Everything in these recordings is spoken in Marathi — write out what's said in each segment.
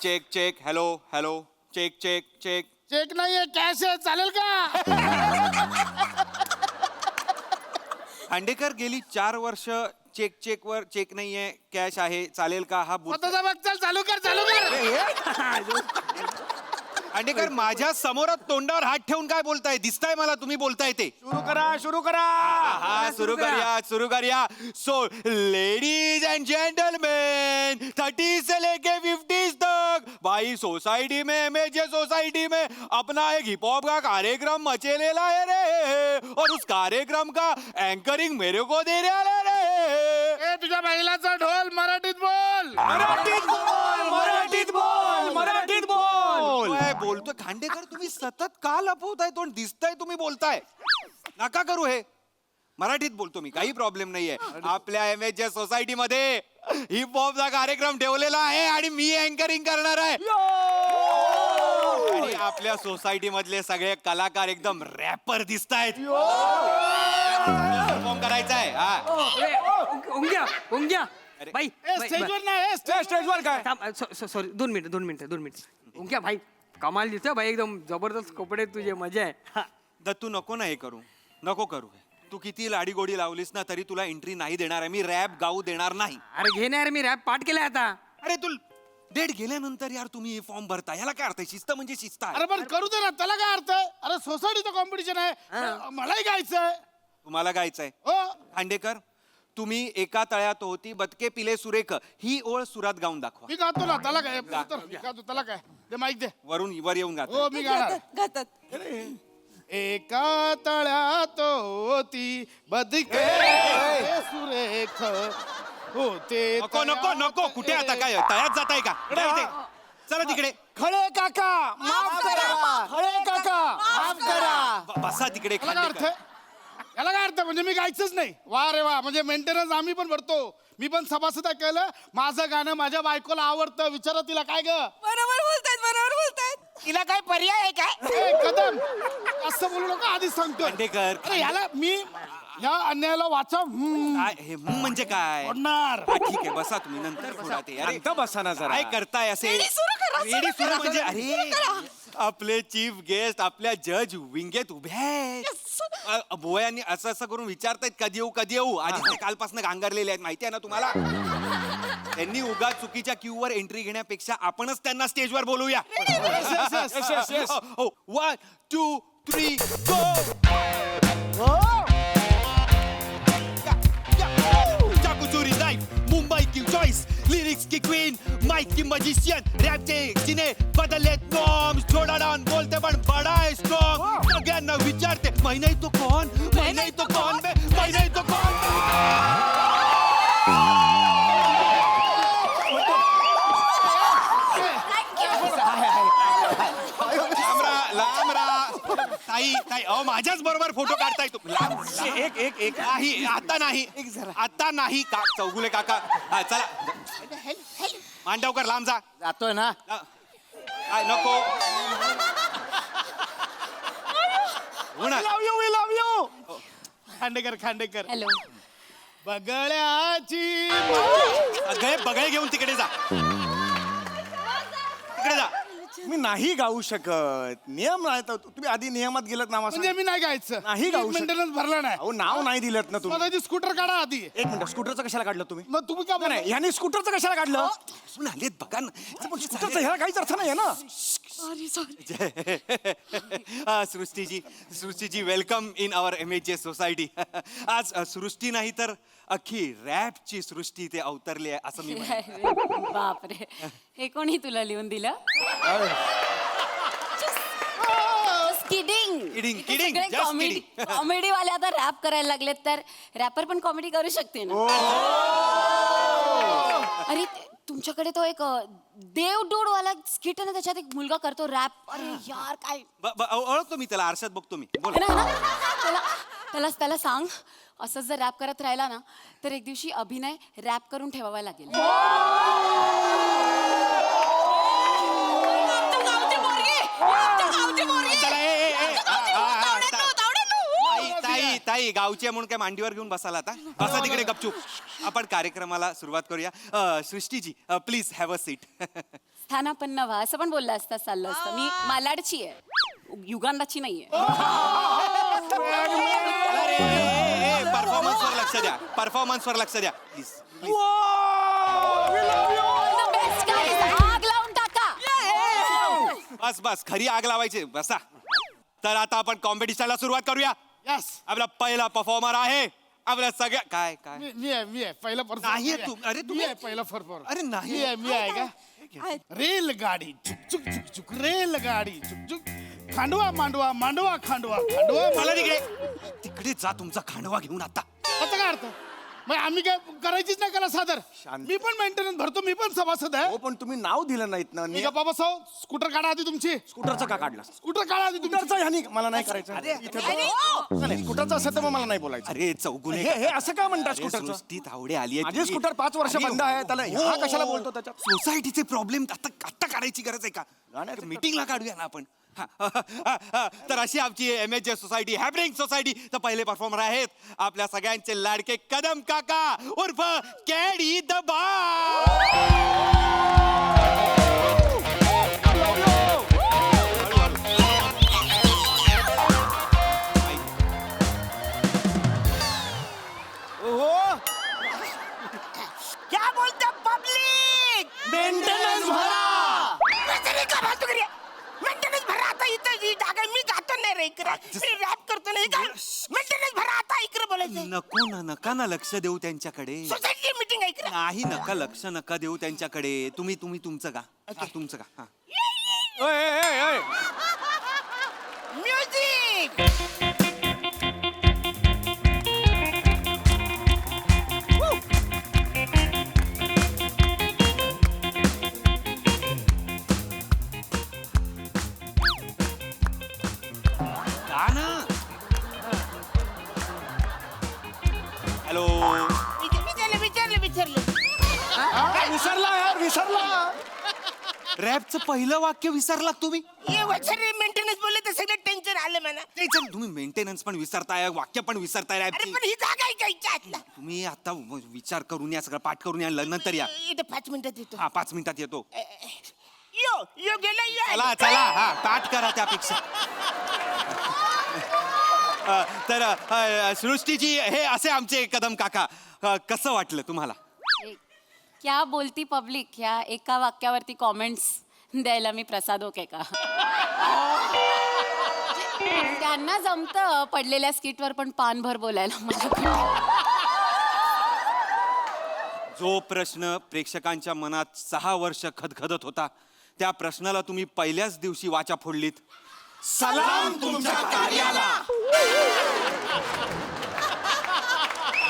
Check check hello hello check check check. Check नाहीये कॅश आहे, चालेल का? खांडेकर गेली 4 वर्ष चेक वर चेक नाहीये कॅश आहे चालेल का हा बुट. स्वतःचा बघ, चल चालू कर चालू कर. खांडेकर माझ्या समोर तोंडावर हात ठेवून काय बोलताय? दिसताय मला तुम्ही बोलताय ते. सुरू करा. हा सुरू करूया. सो लेडीज एंड जेंटलमैन 30 से लेके 50 तक भाई सोसाइटी में एमएजे सोसाइटी में अपना एक हिप हॉप का कार्यक्रम मचेलेला है रे और उस कार्यक्रम का एंकरिंग मेरे को दे रहा है रे. ए तुझ्या महिलाचा ढोल मराठीत बोल. मराठीत बोल. काय बोलतोय खांडेकर? तुम्ही सतत का लपवताय तोंड? दिसताय तुम्ही बोलताय. नका करू हे. मराठीत बोलतो मी, काही प्रॉब्लेम नाहीये. आपल्या एमएच सोसायटी मध्ये हिप हॉपचा कार्यक्रम ठेवलेला आहे आणि मी अँकरिंग करणार आहे. आणि आपल्या सोसायटी मधले सगळे कलाकार एकदम रॅपर दिसतायत. परफॉर्म करायचा आहे. ओंग्या भाई स्टेजवर नाही स्टेजवर काय? सॉरी 2 मिनिट ओंग्या भाई कमाल दिसतोय भाई, एकदम जबरदस्त कपडे तुझे, मजा आहे. दत्तू नको ना हे करू, नको करू. तू किती लाडी गोडी लावलीस ना तरी तुला एंट्री नाही देणार आहे मी. रॅप गाऊ देणार नाही. अरे घे ना यार, मी रॅप पाठ केलाय आता. अरे तू डेट गेल्यानंतर यार तुम्ही फॉर्म भरता, याला काय अर्थ आहे? शिस्त म्हणजे शिस्त आहे. अरे पण करू दे ना, त्याला काय अर्थ आहे? अरे सोसायटीचं कॉम्पिटिशन आहे, मलाही गायचंय. तुम्हाला गायचंय? हो. खांडेकर तुम्ही एका तळ्यात होती बदके पिले सुरेख ही ओळ सुरात गाऊन दाखवा. मी गातो ना, त्याला काय? मी गातो, त्याला काय? दे माईक दे. वर येऊन गाता. हो मी गाणार. एका तळ्यात होती बदके सुरेख होते. नको नको नको. कुठे आता काय तळ्यात जाताय का? चला तिकडे. खळे काका माफ करा. खळे काका माफ करा. बसा तिकडे. याला काय अर्थ आहे? याला काय अर्थ? म्हणजे मी गायचंच नाही? वा रे वा. म्हणजे मेंटेनन्स आम्ही पण भरतो. मी पण सभासद केलं. माझं गाणं माझ्या बायकोला आवडतं. विचारा तिला. काय ग? बरोबर बोलतायत. तिला काय पर्याय आहे काय? कदम असं बोलू नका, आधीच सांगतो. खांडेकर अरे याला मी या अन्यायाला वाचा काय हे म्हणजे काय? फोडणार. ठीक आहे बसा तुम्ही, नंतर फोडा ते. अरे बसा ना जरा. काय करताय असे? रेडी सुरू म्हणजे अरे आपले चीफ गेस्ट आपल्या जज विंगेत उभे आहेत. बोयांनी असं असं करून विचारतायत कधी येऊ. आधी ते कालपासून गांगरलेले आहेत माहिती आहे ना तुम्हाला. त्यांनी उगा चुकीच्या क्यू वर एंट्री घेण्यापेक्षा आपणच त्यांना स्टेजवर बोलूया. 1 2 3 गो. चोरी नाइफ मुंबई की चॉइस, लिरिक्स की क्वीन, माइक की मजिशियन, रॅप चे जिने बदललेत नॉर्म्स. थोडा डाऊन बोलते पण बडा आहे स्ट्रॉंग. सगळ्यांना विचारते महिना तो कौन, महिना तो कौन बे, महिना तो कौन. लांब रा ताई अहो माझ्याच बरोबर फोटो काढताय तू. एक नाही आता नाही का चौगुले काका. चला मांडवकर लांब जा. जातोय ना. काय नको लव यू खांडेकर. हॅलो. बगळ्याची बगळे घेऊन तिकडे जा. मी नाही गाऊ शकत. नियम नाही तर तुम्ही आधी नियमात गेलात ना. म्हणजे मी नाही गायचं. नाही गाऊ शकत. मेंटेनन्स भरला नाही. अहो नाव नाही दिलं ना तुम्ही. स्वतःची स्कूटर काढा आधी. एक मिनिट, स्कूटरचं कशाला काढलं तुम्ही? मग तुम्ही का नाही ह्याने स्कूटरचं कशाला काढलं? आलेत बघा ना. स्कूटरचं ह्याला काहीच अर्थ नाही ना. सृष्टीजी welcome in our MH society. आज सृष्टी नाही तर अख्खी रॅपची सृष्टी ते अवतरली आहे असं मी म्हणेन. बापरे, हे कोणी तुला लिहून दिलं? किडिंग कॉमेडी वाले आता रॅप करायला लागलेत, तर रॅपर पण कॉमेडी करू शकते ना. अरे तुमच्याकडे तो एक देव डूड वाला स्किट आहे ना, त्याच्यात एक मुलगा करतो रॅप. अरे यार काय ओळखतो मी त्याला, आरशात बघतो मी. त्याला सांग, असं जर रॅप करत राहिला ना तर एक दिवशी अभिनय रॅप करून ठेवावा लागेल. ताई काय गावची आहे म्हणून काय मांडीवर घेऊन बसाल आता? बसा तिकडे गपचूप. आपण कार्यक्रमाला सुरुवात करूया. सृष्टीजी प्लीज हॅव अ सीट. स्थानापन्न व्हा असं पण बोललं असता चाललं असतं. मी मालाडची आहे, युगांडाची नाहीये. परफॉर्मन्सवर लक्ष द्या, परफॉर्मन्सवर लक्ष द्या प्लीज. The best guys, आग लावून टाका. बस बस, खरी आग लावायची. बसा. तर आता आपण कॉम्पिटिशनला सुरुवात करूया. यस, आपला पहिला परफॉर्मर आहे आपल्या सगळ्या काय काय मी आहे पहिला परफॉर्मर. नाहीये तू. अरे मी आहे पहिला परफॉर्मर. अरे नाही. मी आहे का? रेलगाडी चुक चुक चुक चुक, रेलगाडी चुक चुक, खांडवा मांडवा मांडवा खांडवा खांडवा. मला तिकडे तिकडे जा, तुमचा खांडवा घेऊन आता. आता काय अर्थ? मग आम्ही काय करायचीच नाही करा सादर. शांत. मी पण मेंटेनन्स भरतो, मी पण सभासद आहे. हो पण तुम्ही नाव दिलं नाहीत ना. मी का बाबा साव स्कूटर काढा आधी तुमची. स्कूटरचं का काढलं? स्कूटर काढा आधी तुमची. स्कूटरचं ह्यानी मला नाही करायचं. इथे नाही, स्कूटरचं असेल तर मग मला नाही बोलायचं. अरे चौगुले हे असं का म्हणता अरे, स्कूटरचं? सृष्टीत आवडे आली माझे स्कूटर 5 वर्ष बंद आहे, त्याला हा कशाला बोलतो त्याच्यात? सोसायटीचे प्रॉब्लेम आता आता काढायची गरज आहे का? गाण्याचं- मीटिंगला काढूया ना आपण. तर अशी आमची MHJ सोसायटी, हॅपनिंग सोसायटी. तर पहिले परफॉर्मर आहेत आपल्या सगळ्यांचे लाडके कदम काका उर्फ कॅडी द क्या बोलते पब्लिक? मेंटेनन्स भरा. मेंटेनन्स भरा आता. इथं जी जागा मी गातो नाही रे इकडे. मी रॅप करतो नाही का? मेंटेनन्स भरा आता इकडे बोलायचं. नको ना, नका ना लक्ष देऊ त्यांच्याकडे. सोसायटी मीटिंग आहे इकडे. नाही, नका लक्ष नका देऊ त्यांच्याकडे. तुम्ही तुम्ही तुमचं का तुमचं का. हा. म्युझिक. गाणं. हॅलो. विचारलं. विसरला यार, विसरला. रॅपचं पहिलं वाक्य विसरलात तुम्ही. ये वचरे मेंटेनन्स बोलले तर सगळं टेन्शन आलं मला. नाही, चल, तुम्ही मेंटेनन्स पण विसरताय, वाक्य पण विसरताय अरे रॅपची. पण ही जागा आहे का इच्छा आतला? तुम्ही आता विचार करून या, सगळं पाठ करून या, नंतर या. इथे 5 मिनिटात येतो. हा, 5 मिनिटात येतो. यो गेला यो चला आला. चला, हा पाठ करा त्यापेक्षा. तर सृष्टीजी, हे असे आमचे कदम काका. कसं वाटलं तुम्हाला? क्या बोलती पब्लिक ह्या एका वाक्यावरती कॉमेंट्स द्यायला मी प्रसादोक आहे का? त्यांना जमतं पडलेल्या स्किटवर पण पानभर बोलायला. मला जो प्रश्न प्रेक्षकांच्या मनात 6 वर्ष खदखदत होता, त्या प्रश्नाला तुम्ही पहिल्याच दिवशी वाचा फोडलीत. सलाम तुमच्या कार्याला.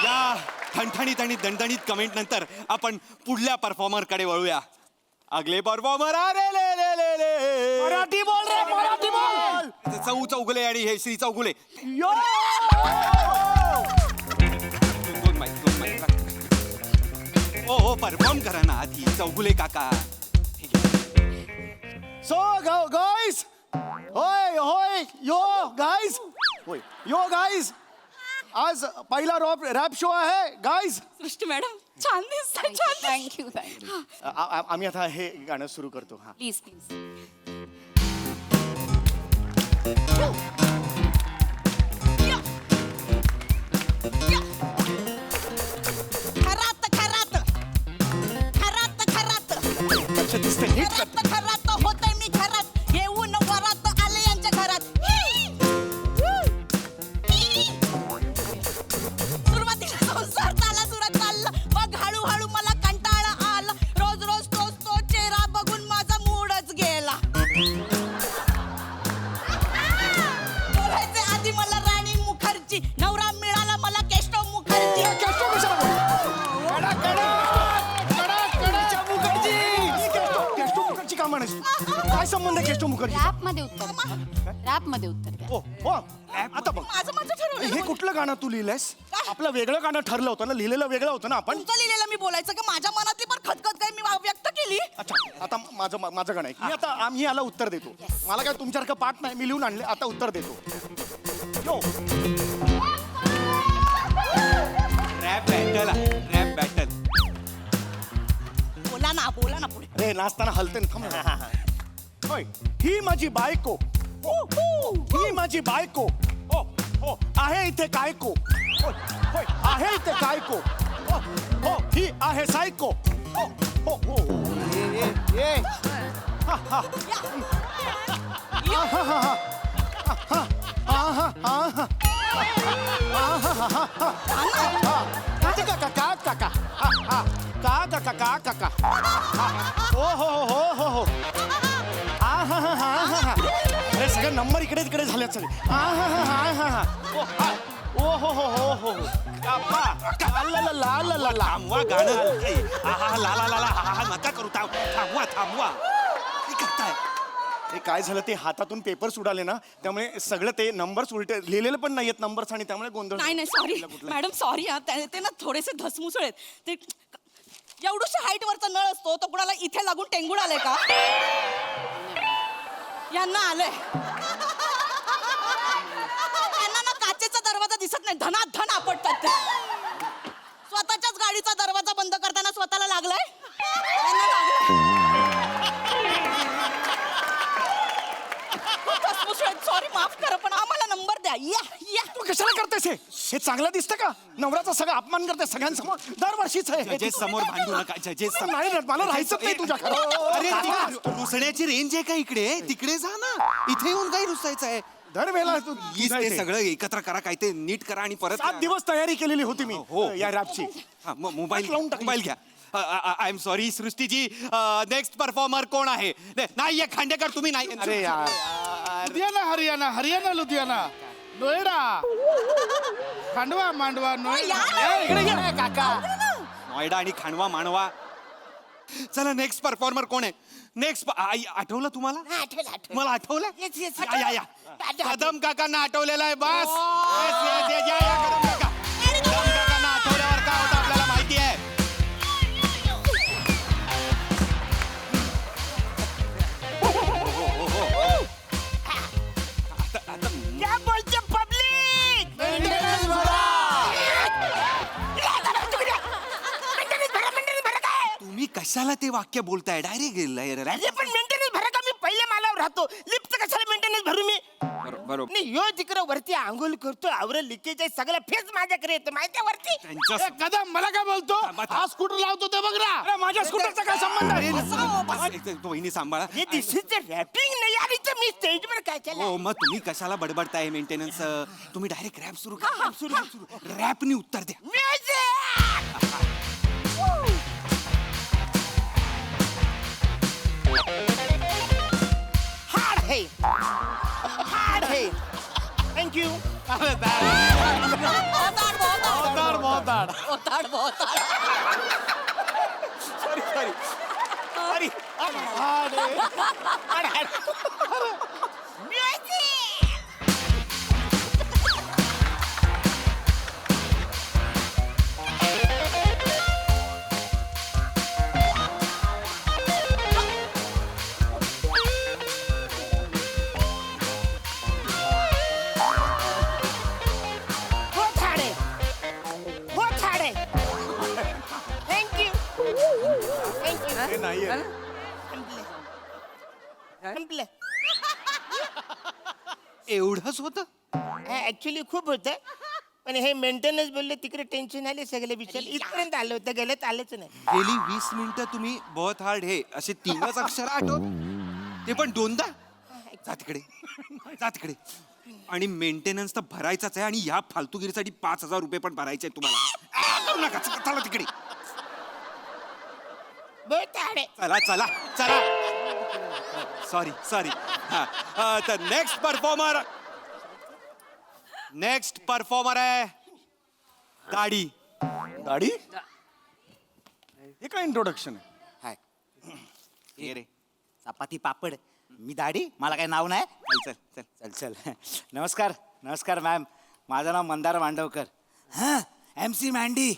या ठणठणीत आणि दणदणीत कमेंट नंतर आपण पुढल्या परफॉर्मर कडे वळूया. अगले परफॉर्मर मराठी बोल रे, मराठी बोल. चौगुले आणि हे श्री चौगुले. यो. दोन माईक. ओ परफॉर्म करा ना आधी चौगुले काका. सो गाईज, होय होय, यो गाईज, होय यो गाईज, आज पहिला रॅप शो आहे गाईज. सृष्टी मॅडम छान दिसतात. थँक्यू. आम्ही आता हे गाणं सुरू करतो. हा, प्लीज प्लीज. लक्ष दिसते नीट कर. होतंय मी घरात येऊन वरात आले यांच्या घरात. सुरुवातीला संसार चालला मग हळूहळू मला कंटाळा आला. रोज रोज तो चेहरा बघून माझा मूडच गेला. बोलायचे आधी मला राणी मुखर्जी, नवरा मिळाला मला केशव मुखर्जी. मुखर्जी का म्हणायची? काय संबंध आहे केशव मुखर्जी? रॅप मध्ये उत्तर द्या. हो हो, आता बघ, माझं ठरवलं. हे कुठलं गाणं तू लिहिलंयस? आपलं वेगळं गाणं ठरलं होतं ना, लिहिलेलं वेगळं होतं ना आपण. तुमचं लिहिलेलं मी बोलायचं का? माझ्या मनातली पण खतखत काय मी व्यक्त केली. अच्छा, आता माझं गाणं आहे. मी आता आम्ही याला उत्तर देतो. मला काय तुमच्यासारखं पाठ नाही, मी लिहून आणले, आता उत्तर देतो. यो. चला रॅप बॅटल. बोला ना पुढे. रे नाचताना हलते ना, थांब ना. होय, ही माझी बायको. ही माझी बायको. हो हो आहे इथे कायको. होय होय आहे इथे कायको. हो हो ही आहे सायको. हो हो हो ये हा हा आहा हा हा आहा आहा काका ओ हो अरे सगळे नंबर इकडे तिकडे झाले सगळे ओ हो थांबवा गाणं. आहा ला ला ला ला हा हा नका करू. थांबवा काय करताय? ते काय झालं ते हातातून पेपर्स उडाले ना, त्यामुळे सगळं ते नंबर्स उलटे लिहिलेले पण नाहीयेत नंबर्स, आणि त्यामुळे गोंधळ नाही सॉरी मॅडम सॉरी ते ना थोडेसे धसमुसळ आहेत ते. एवढूशा हाईट वरचा नळ असतो तो कुणाला इथे लागून टेंगून आलाय का? यांना आलंय. यांना ना काचेचा दरवाजा दिसत नाही, धनाधन आपटतात ते. स्वतःच्याच गाडीचा दरवाजा बंद करताना स्वतःला लागलाय. यांना सॉरी माफ करा पण आम्हाला नंबर द्या. या तू कशाला करतेस हे चांगलं दिसतं का? नवऱ्याचा सगळा अपमान करते सगळ्यांसमोर. दरवर्षीच आहे जजेस समोर भांडू नका. जजेस नाही रे, मला राहायचं नाही तुझ्या घरात. अरे रुसण्याची रेंज आहे का इकडे? तिकडे जा ना. इथे येऊन काही रुसायचं आहे? दरवेळेला तू ते सगळं एकत्र करा, काय ते नीट करा आणि परत 7 दिवस तयारी केलेली होती मी हो. या रॅपची. मोबाईल घ्या. I am sorry सृष्टीजी. Next performer कोण आहे? नाही खांडेकर तुम्ही नाही. अरे यार हरियाणा लुधियाना नोएडा खांडवा मांडवा काका नोएडा आणि खांडवा मांडवा. चला नेक्स्ट परफॉर्मर कोण आहे? नेक्स्ट आठवलं तुम्हाला? मला आठवलं. या कदम काकांना आठवलेलं आहे. बस या कदम काका. कदम काकांना आठवल्यावर काय होतं आपल्याला माहिती आहे. क्या बोलते पब्लिक? तुम्ही कशाला ते वाक्य बोलताय? डायरेक्ट अरे पण मेंटेनन्स भरा का? मी पहिल्या मालावर राहतो. लिफ्टचं कशाला मेंटेनन्स भरू मी? बरोबर. नाही यो तिकडं वरती आंघोळ करतो, आवरं लिकेज आहे, सगळं फेस माझ्याकडे येतो माहिती वरती. त्यांच्या कदम मला काय बोलतो? हा स्कूटर लावतो ते बघ ना. अरे माझ्या स्कूटरचा काय संबंध आहे? वहिनी सांभाळा. हे दिस इज रॅपिंग नाही यार, इथं मी स्टेजवर काय केलं? हो मग तुम्ही कशाला बडबडताय? मेंटेनन्स तुम्ही डायरेक्ट रॅप सुरू करा. रॅपनी उत्तर द्या. म्युझिक हार्ड है, हार्ड है. थँक्यू. हे नाहीये. संपलं. एवढंच होतं? ऍक्च्युली खूप होतं पण हे मेंटेनन्स बोलले तिकडे टेन्शन आले सगळे विचार इथपर्यंत आलं होतं, गेल्यात आलंच नाही. गेली 20 मिनिटं तुम्ही बहुत हार्ड हे असे 3च अक्षर आठवत, ते पण 2दा. जा तिकडे. आणि मेंटेनन्स तर भरायचाच आहे आणि या फालतूगिरीसाठी 5,000 रुपये पण भरायचे तुम्हाला. करू नका. चला तिकडे. चला सॉरी तर नेक्स्ट परफॉर्मर आहे दाढी. दाढी? हे काय इंट्रोडक्शन आहे? ये रे. चपाती पापड मी दाढी, मला काय नाव नाही. चल नमस्कार मॅम, माझं नाव मंदार मांडवकर. हा MC Mandy.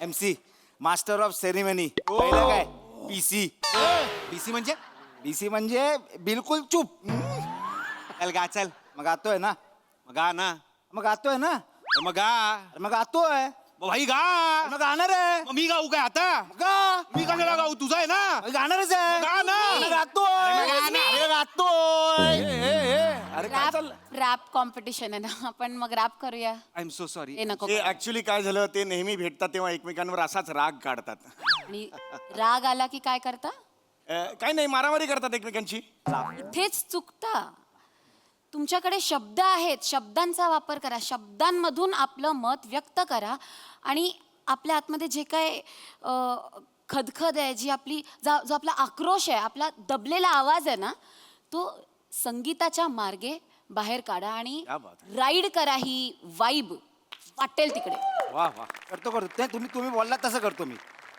MC master of ceremony. पहिलं काय PC. बीसी म्हणजे BC म्हणजे बिलकुल चूप. चल मग गातोय ना. मग गा ना. मग गातोय ना. मग गा. मग गातोय. मग भाई गा. मग गाणार आहे. मग मी गाऊ काय आता. गा. मी कशाला गाऊ, तुझा आहे ना. मग गाणारच आहे. मग गा ना. मग गातोय. अरे गातोय. अरे काय रॅप चाललं. रॅप कॉम्पिटिशन आहे ना, आपण मग रॅप करूया. I am so sorry. हे नको ते करू. ऍक्च्युली काय झालं, ते नेहमी भेटतात तेव्हा एकमेकांवर असाच राग काढतात. आणि राग आला की काय करता? काय नाही, मारामारी करतात एकमेकांची. इथेच चुकता. तुमच्याकडे शब्द आहेत, शब्दांचा वापर करा, शब्दांमधून आपलं मत व्यक्त करा आणि आपल्या आतमध्ये जे काय खदखद आहे, जी आपली जो आपला आक्रोश आहे, आपला दबलेला आवाज आहे ना, तो संगीताच्या मार्गे बाहेर काढा आणि राईड करा ही वाईब वाटेल तिकडे. वा वा. करतो ते तुम्ही बोललात तसं करतो मी.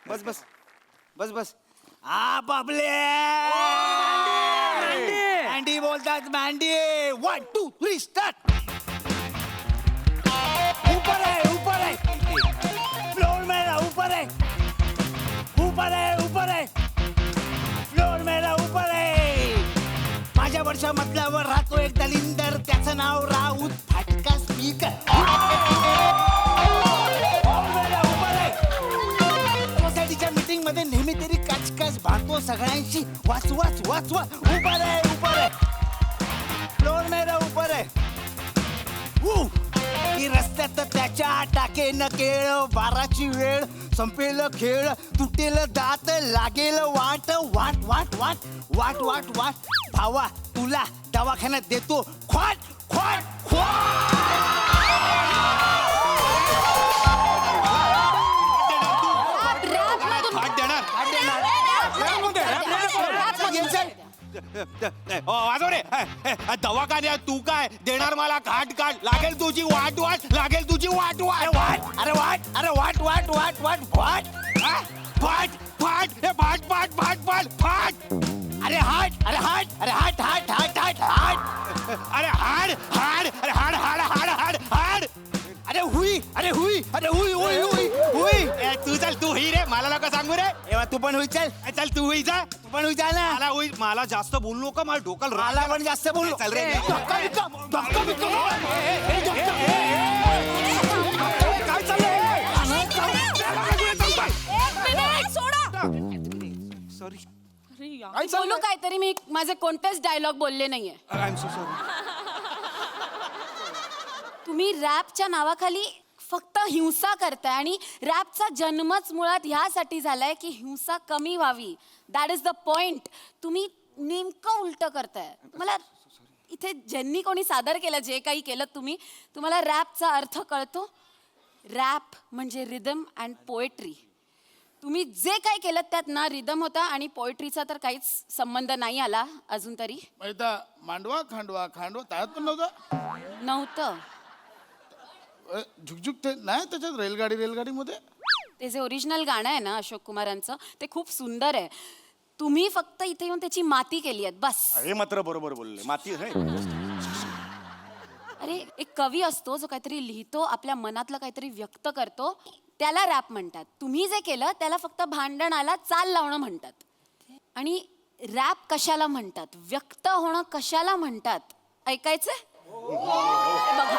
बस बस बस बस. हा बाबले. मँडी बोलतात मँडी. 1 2 3 स्टार्ट. ऊपर है फ्लोर मेरा ऊपर है फ्लोर मेरा ऊपर है. माझ्या वर्षा मधल्यावर राहतो एक दलिंदर, त्याचं नाव राऊत फाटका स्पीकर. सोसायटीच्या मीटिंग मध्ये नेहमी तरी काचकाच भांडतो सगळ्यांशी. वाच ऊपर है फ्लोर मेरा ऊपर है. की रस्त्यात त्याच्या टाकेन केळ, 12ची वेळ संपेल खेळ, तुटेल दात लागेल वाट वाट वाट वाट वाट वाट वाट. भावा तुला दवाखान्यात देतो ख्वाट ख्वाट ख्वाट. फाट देणार. वाजव रे. दवाखान्यात तू काय देणार मला खाट काट. लागेल तुझी वाट वाट. लागेल तुझी वाट वाट. अरे वाट फाट फाट फाट. हे फाट फाट फाट फाट फाट. अरे हाट अरे हाड हाड हाड. अरे हुई ए, तू चल, तू ही रे, मला नका सांगू रे. एव्हा तू पण हुई. चल ए, चल तू ही जा. तू पण हुई. चाल ना. मला होई, मला जास्त बोलू नका. मला डोकं मला पण जास्त बोलू. चल रे. काय सॉरी. बोलू काहीतरी. मी माझे कोणतेच डायलॉग बोलले नाहीये. I am so sorry. तुम्ही रॅपच्या नावाखाली फक्त हिंसा करताय आणि रॅपचा जन्मच मुळात ह्यासाठी झालाय की हिंसा कमी व्हावी. That is the point. तुम्ही नेमकं उलट करताय. मला इथे ज्यांनी कोणी सादर केलं, जे काही केलं तुम्हाला रॅपचा अर्थ कळतो? रॅप म्हणजे रिदम अँड पोएट्री. तुम्ही जे काही केलं त्यात ना रिदम होता आणि पोएट्रीचा तर काहीच संबंध नाही आला अजून तरी. मांडवा खांडवा त्यात पण नव्हतं. झुकझुक ते नाही त्याच्यात. रेलगाडीमध्ये ते जे ओरिजिनल गाणं आहे ना अशोक कुमारांचं, ते खूप सुंदर आहे. तुम्ही फक्त इथे येऊन त्याची माती केली आहे बस. हे मात्र बरोबर बोलले. माती अरे एक कवी असतो जो काहीतरी लिहितो, आपल्या मनातलं काहीतरी व्यक्त करतो, त्याला रॅप म्हणतात. तुम्ही जे केलं त्याला फक्त भांडणाला चाल लावणं म्हणतात. आणि रॅप कशाला म्हणतात, व्यक्त होणं कशाला म्हणतात, ऐकायचंय? बघा.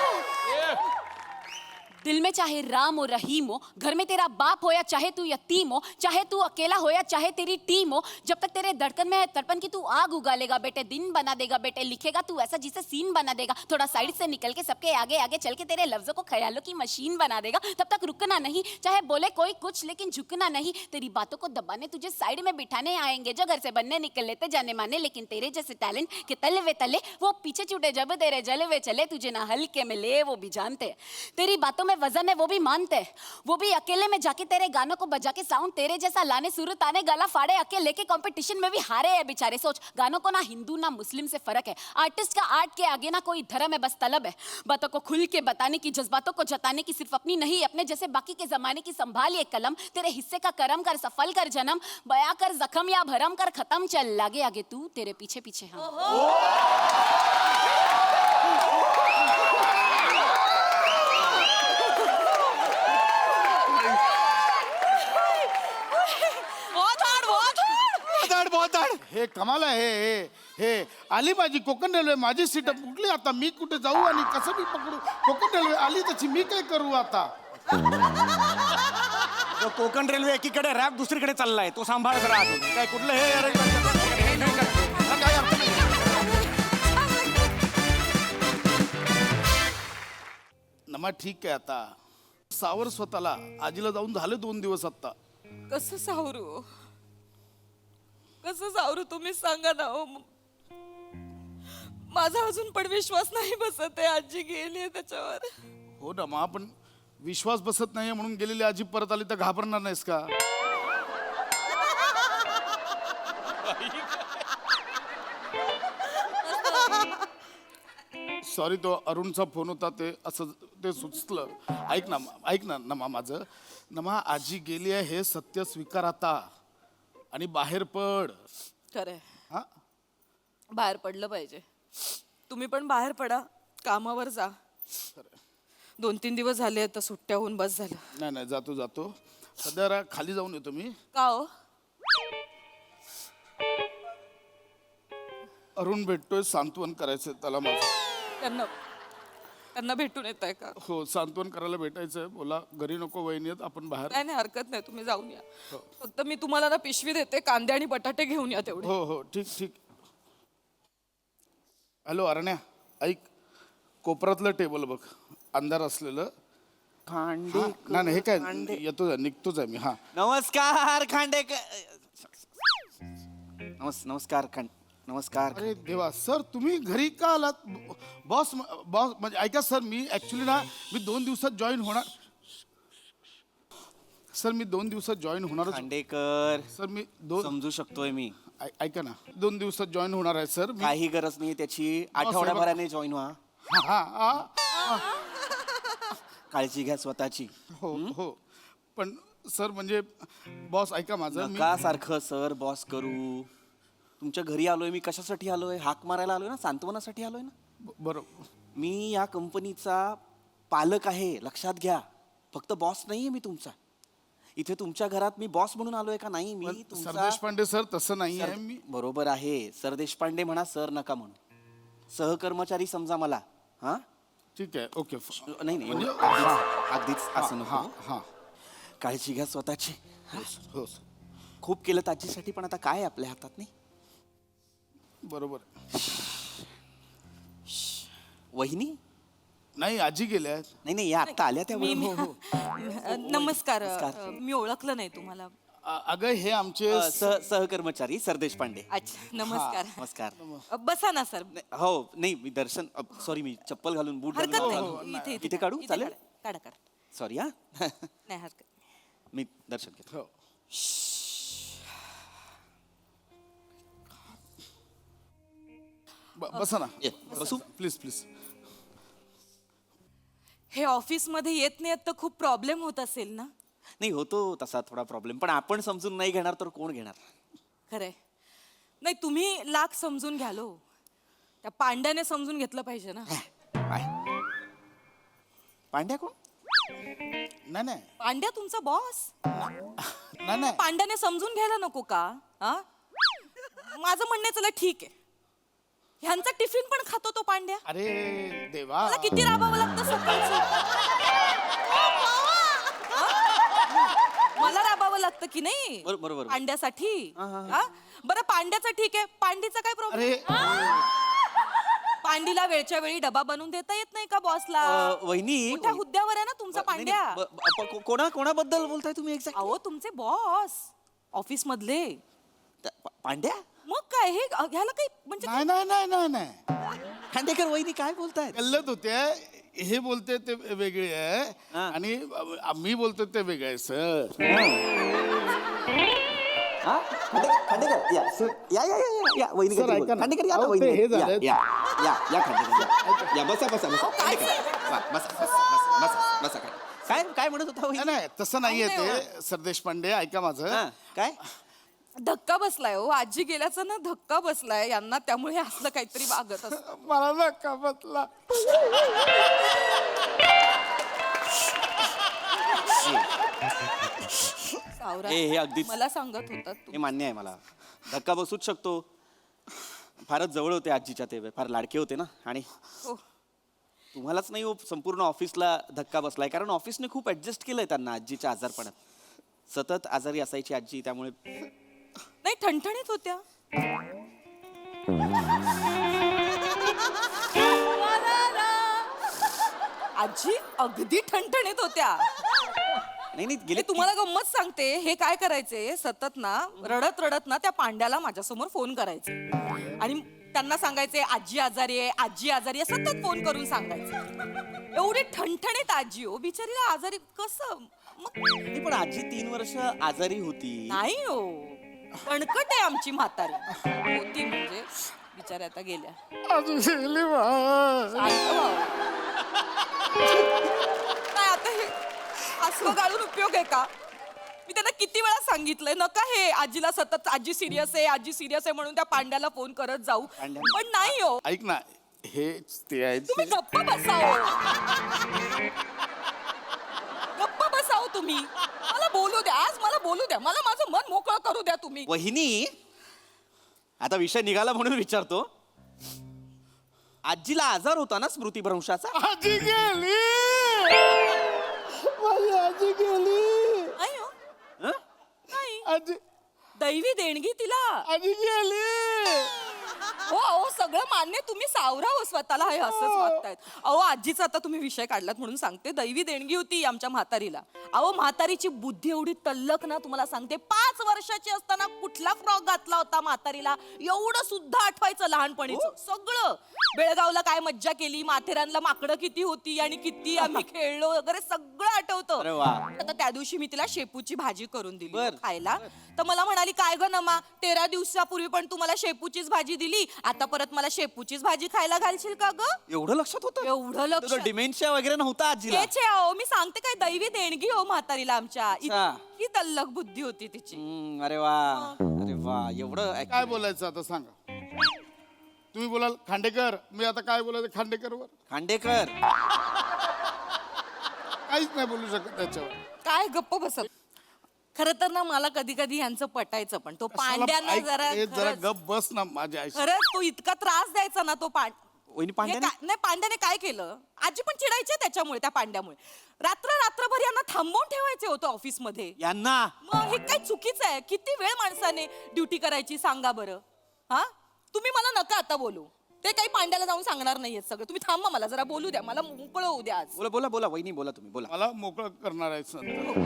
दिल में चाहे राम हो रहीम हो, घर में तेरा बाप हो या चाहे तू यतीम हो, चाहे तू अकेला हो या चाहे तेरी टीम हो, जब तक तेरे धड़कन में है तड़पन की तू आग उगा लेगा बेटे, दिन बना देगा बेटे, लिखेगा तू ऐसा जिसे सीन बना देगा, थोड़ा साइड से निकल के सबके आगे आगे चल के तेरे लफ्जों को ख्यालों की मशीन बना देगा, तब तक रुकना नहीं, चाहे बोले कोई कुछ लेकिन झुकना नहीं, तेरी बातों को दबाने तुझे साइड में बिठाने आएंगे जो घर से बनने निकल लेते जाने माने, लेकिन तेरे जैसे टैलेंट के तले वे तले वो पीछे छूटे जब तेरे जलवे चले, तुझे ना हल्के में ले वो भी जानते, तेरी बातों में वजन है वो भी मानते, वो भी अकेले में जाके तेरे गानों को बजा के साउंड तेरे जैसा लाने, सुर ताने, गला फाड़े अकेले के कंपटीशन में भी हारे हैं बेचारे. सोच, गानों को ना हिंदू ना मुस्लिम से फर्क है, आर्टिस्ट का आर्ट के आगे ना कोई धर्म है, बस तलब है बातों को खुल के बताने की, जज्बातों को जताने की, सिर्फ अपनी नहीं अपने जैसे बाकी के जमाने की. संभाल ये कलम, तेरे हिस्से का करम कर, सफल कर जन्म, बया कर जख्म या भरम कर खत्म, चल आगे आगे तू, तेरे पीछे पीछे हम. ओताड. हे कमाल आहे हे हे हे आली माझी कोकण रेल्वे, माझी सीट कुठली आता, मी कुठे जाऊ आणि कसं मी पकडू? कोकण रेल्वे आली त्याची मी काय करू आता? तो कोकण रेल्वे एकीकडे रॅप दुसरीकडे चाललाय, तो सांभाळत राहतो. काय कुठलं हे हा, काय अर्थ नाही. नमा ठीक आहे आता, सावर स्वतःला. आजीला जाऊन झाले 2 दिवस आता. कसं सावरू कसं सावरू तुम्ही सांगा ना हो. माझा अजून पण विश्वास नाही बसत आहे, आजी गेली त्याच्यावर. हो ना मा, पण विश्वास बसत नाहीये म्हणून गेलेली आजी परत आली तर घाबरणार नाहीस का? सॉरी, तो अरुणचा फोन होता, ते असं ते सुचलं. ऐक ना नमा माझं. नमा आजी गेली आहे हे सत्य स्वीकार आता आणि बाहेर पड. खरंय, हा, बाहेर पडलं पाहिजे. तुम्ही पण बाहेर पडा, कामावर जा. 2-3 दिवस झाले आता सुट्ट्या होऊन बस झालं. नाही नाही, जातो सध्या खाली जाऊन येतो मी. का हो? अरुण भेटतोय, सांत्वन करायचंय त्याला माझं. त्यांना भेटून येत आहे का? हो, सांत्वन करायला भेटायचंय. बोला घरी नको, वहिनी आहेत, आपण बाहेर. नाही हरकत नाही, तुम्ही जाऊन या. फक्त मी तुम्हाला ना पिशवी देते, कांदे आणि बटाटे घेऊन या तेवढे. हो ठीक. हॅलो अरण्या, ऐक, कोपऱ्यातलं टेबल बघ, अंधार असलेलं. नाही हे काय, निघतोच आहे मी. हा, नमस्कार खांडेकर. नमस्कार. अरे देवा सर, तुम्ही घरी का आलात? बॉस म्हणजे ऐका सर, मी ऍक्च्युली ना मी 2 दिवसात जॉईन होणार. सर मी 2 दिवसात जॉईन होणार. खांडेकर, सर मी समजू शकतोय मी. ऐका ना, 2 दिवसात जॉईन होणार आहे सर. काही गरज नाही त्याची, आठवड्याभराने जॉईन व्हा. काळजी घ्या स्वतःची. हो पण सर म्हणजे बॉस ऐका माझं. का सारखं सर बॉस करू? तुमच्या घरी आलोय मी, कशासाठी आलोय? हाक मारायला आलोय ना, सांत्वनासाठी आलोय ना. बरोबर. मी या कंपनीचा पालक आहे, लक्षात घ्या. फक्त बॉस नाहीये मी तुमचा. इथे तुमच्या घरात मी बॉस म्हणून आलोय का? नाही, मी तुमचा. सरदेशपांडे सर तसं नाही आहे मी. बरोबर आहे, सरदेशपांडे म्हणा, सर नका म्हणू. सहकर्मचारी समजा मला. हा ठीक आहे, ओके. नाही अगदीच असं नको. हा, काळजी घ्या स्वतःची. हो खूप केलं ताजीसाठी, पण आता काय आपल्या हातात नाही. बरोबर. वहिनी नाही, आजी गेल्या. नाही या आता आल्या त्या. नमस्कार. मी ओळखलं नाही तुम्हाला. अगं हे आमचे सहकर्मचारी सरदेश पांडे. अच्छा, नमस्कार. नमस्कार. बसा ना सर. हो नाही, मी दर्शन, सॉरी, मी चप्पल घालून बूट हरकत घालून. नाही. इथे काढू? चालेल? काढा. सॉरी हा. नाही हरकत. मी दर्शन घेतो. हो. बसा ना. बसू. प्लीज. हे ऑफिस मध्ये येत नाही तर खूप प्रॉब्लेम होत असेल ना? नाही, होतो तसा थोडा प्रॉब्लेम, पण आपण समजून नाही घेणार तर कोण घेणार? खरंय. नाही, तुम्ही लाख समजून घ्यालो, त्या पांड्याने समजून घेतलं पाहिजे ना. पांड्या कोण? नाही पांड्या तुमचा बॉस. नाही. पांड्याने समजून घ्यायला नको का? हा, माझं म्हणणं चला ठीक आहे, ह्यांचा टिफिन पण खातो तो पांड्या. अरे देवा, मला किती राबावं लागतं सकाळचं. मला राबावं लागतं की नाही बरोबर. पांड्यासाठी. हा? बरं, पांड्याचं ठीक आहे, पांडीचा काय प्रॉब्लेम? अरे पांडीला वेळच्या वेळी डबा बनवून देता येत नाही का बॉसला? वहिनी, मोठ्या हुद्द्यावर आहे ना तुमचा पांड्या. कोणाबद्दल बोलताय तुम्ही एक्झॅक्ट? अहो, तुमचे बॉस ऑफिस मधले. पांड्या? मग काय हे ह्याला काही म्हणजे नाही. खांडेकर वहिनी काय बोलताय? गल्लत होते. हे बोलते ते वेगळे आहे आणि मी बोलतो ते वेगळे आहे सर. खांडेकर या वहिनी. सर, ऐका ना. खांडेकर या ना अहो, वहिनी. ते हे झालं. या खांडेकर या. बसा. काय म्हणत होता वहिनी? नाही तसं नाहीये ते सरदेश पांडे. ऐका माझं. काय धक्का बसलाय हो, आजी गेल्याचा ना धक्का बसलाय यांना, त्यामुळे असलं काहीतरी वागत असत. मला धक्का बसला. सावरा, हे अगदीच मला सांगत होता हे मान्य आहे मला. धक्का बसूच शकतो. फारच जवळ होते आजीच्या ते फार लाडके होते ना. आणि हो. तुम्हालाच नाही हो, संपूर्ण ऑफिसला धक्का बसलाय. कारण ऑफिसने खूप ऍडजस्ट केलंय त्यांना आजीच्या आजारपणात. सतत आजारी असायची आजी, त्यामुळे नाही ठणठणीत होत्या. आजी अगदी ठणठणीत होत्या. नाही नाही हे गेले तुम्हाला गंमत सांगते, हे काय करायचे सतत ना रडत रडत ना त्या पांड्याला माझ्यासमोर फोन करायचे आणि त्यांना सांगायचे आजी आजारी आहे, आजी आजारी आहे, सतत फोन करून सांगायचे. एवढी ठणठणीत आजी हो, बिचारीला आजारी कसं मग नाही, पण आजी 3 वर्ष आजारी होती. नाही हो, कणकट आहे आमची म्हातारी होती म्हणजे बिचाऱ्या आता गेल्या. शांत व्हा. काय आता हे हसवं गाळून उपयोग आहे का? मी त्यांना किती वेळा सांगितलंय नका हे आजीला सतत आजी सिरियस आहे, आजी सिरियस आहे म्हणून त्या पांड्याला फोन करत जाऊ, पण नाही हो. ऐक ना, हे ते आहेत तुम्ही गप्प बसाओ, गप्प बसाओ तुम्ही. मला बोलू द्या, आज मला बोलू द्या, मला माझं मन मोकळं करू द्या तुम्ही. वहिनी, आता विषय निघाला म्हणून विचारतो. आजीला आजार होता ना स्मृतिभ्रंशाचा? आजी गेली, माझी आजी गेली, नाही हो, हं? नाही. आजी दैवी देणगी तिला. आजी गेली. हो अहो, सगळं मान्य, तुम्ही सावरा हो स्वतःला, हे असंच वागतायत. अहो आजीचा आता तुम्ही विषय काढलात म्हणून सांगते, दैवी देणगी होती आमच्या म्हातारीला. अहो म्हातारीची बुद्धी एवढी तल्लक ना, तुम्हाला सांगते 5 वर्षाची असताना कुठला फ्रॉक घातला होता म्हातारीला एवढं सुद्धा आठवायचं लहानपणीचं सगळं. बेळगावला काय मज्जा केली, माथेरानला माकडं किती होती आणि किती आम्ही खेळलो वगैरे सगळं अरे आठवतं. वा. आता त्या दिवशी मी तिला शेपूची भाजी करून दिली बर. खायला, तर मला म्हणाली काय ग नमा, 13 दिवसापूर्वी पण तू मला शेपूचीच भाजी दिली, आता परत मला शेपूचीच भाजी खायला घालशील का ग? एवढं लक्षात होतं? एवढं लक्षात. डिमेन्शिया वगैरे नव्हता आजीला? तेच आहे अहो, मी सांगते काय दैवी देणगी हो म्हातारीला आमच्या. अच्छा. इतकी तल्लक बुद्धी होती तिची. अरे वा, अरे वा, एवढं काय बोलायचं आता सांगा. तुम्ही बोलाल खांडेकर, मी आता काय बोलायचं खांडेकरवर? खांडेकर. काहीच नाही बोलू शकत त्याच्यावर. काय गप्प बसत. खर तर ना मला कधी कधी यांचं पटायचं, पण तो पांड्याना ऐक, जरा ए, जरा खरंच- गप बस ना माझ्या आईशी. खरंच तो इतका त्रास द्यायचा ना तो वहिनी पांड्याने? नाही पांड्याने काय केलं, आजी पण चिडायचे त्याच्यामुळे, त्या पांड्यामुळे. रात्रभर यांना थांबवून ठेवायचे होते ऑफिस मध्ये. यांना मग हे काय चुकीचं आहे? किती वेळ माणसाने ड्युटी करायची सांगा बरं. हा, तुम्ही मला नका आता बोलू, ते काही पांड्याला जाऊन सांगणार नाहीये सगळं. तुम्ही थांबा, मला जरा बोलू द्या, मला मोकळं होऊ द्या आज. बोला बोला बोला वहिनी, बोला तुम्ही बोला. मला मोकळं करणार आहेस नंतर.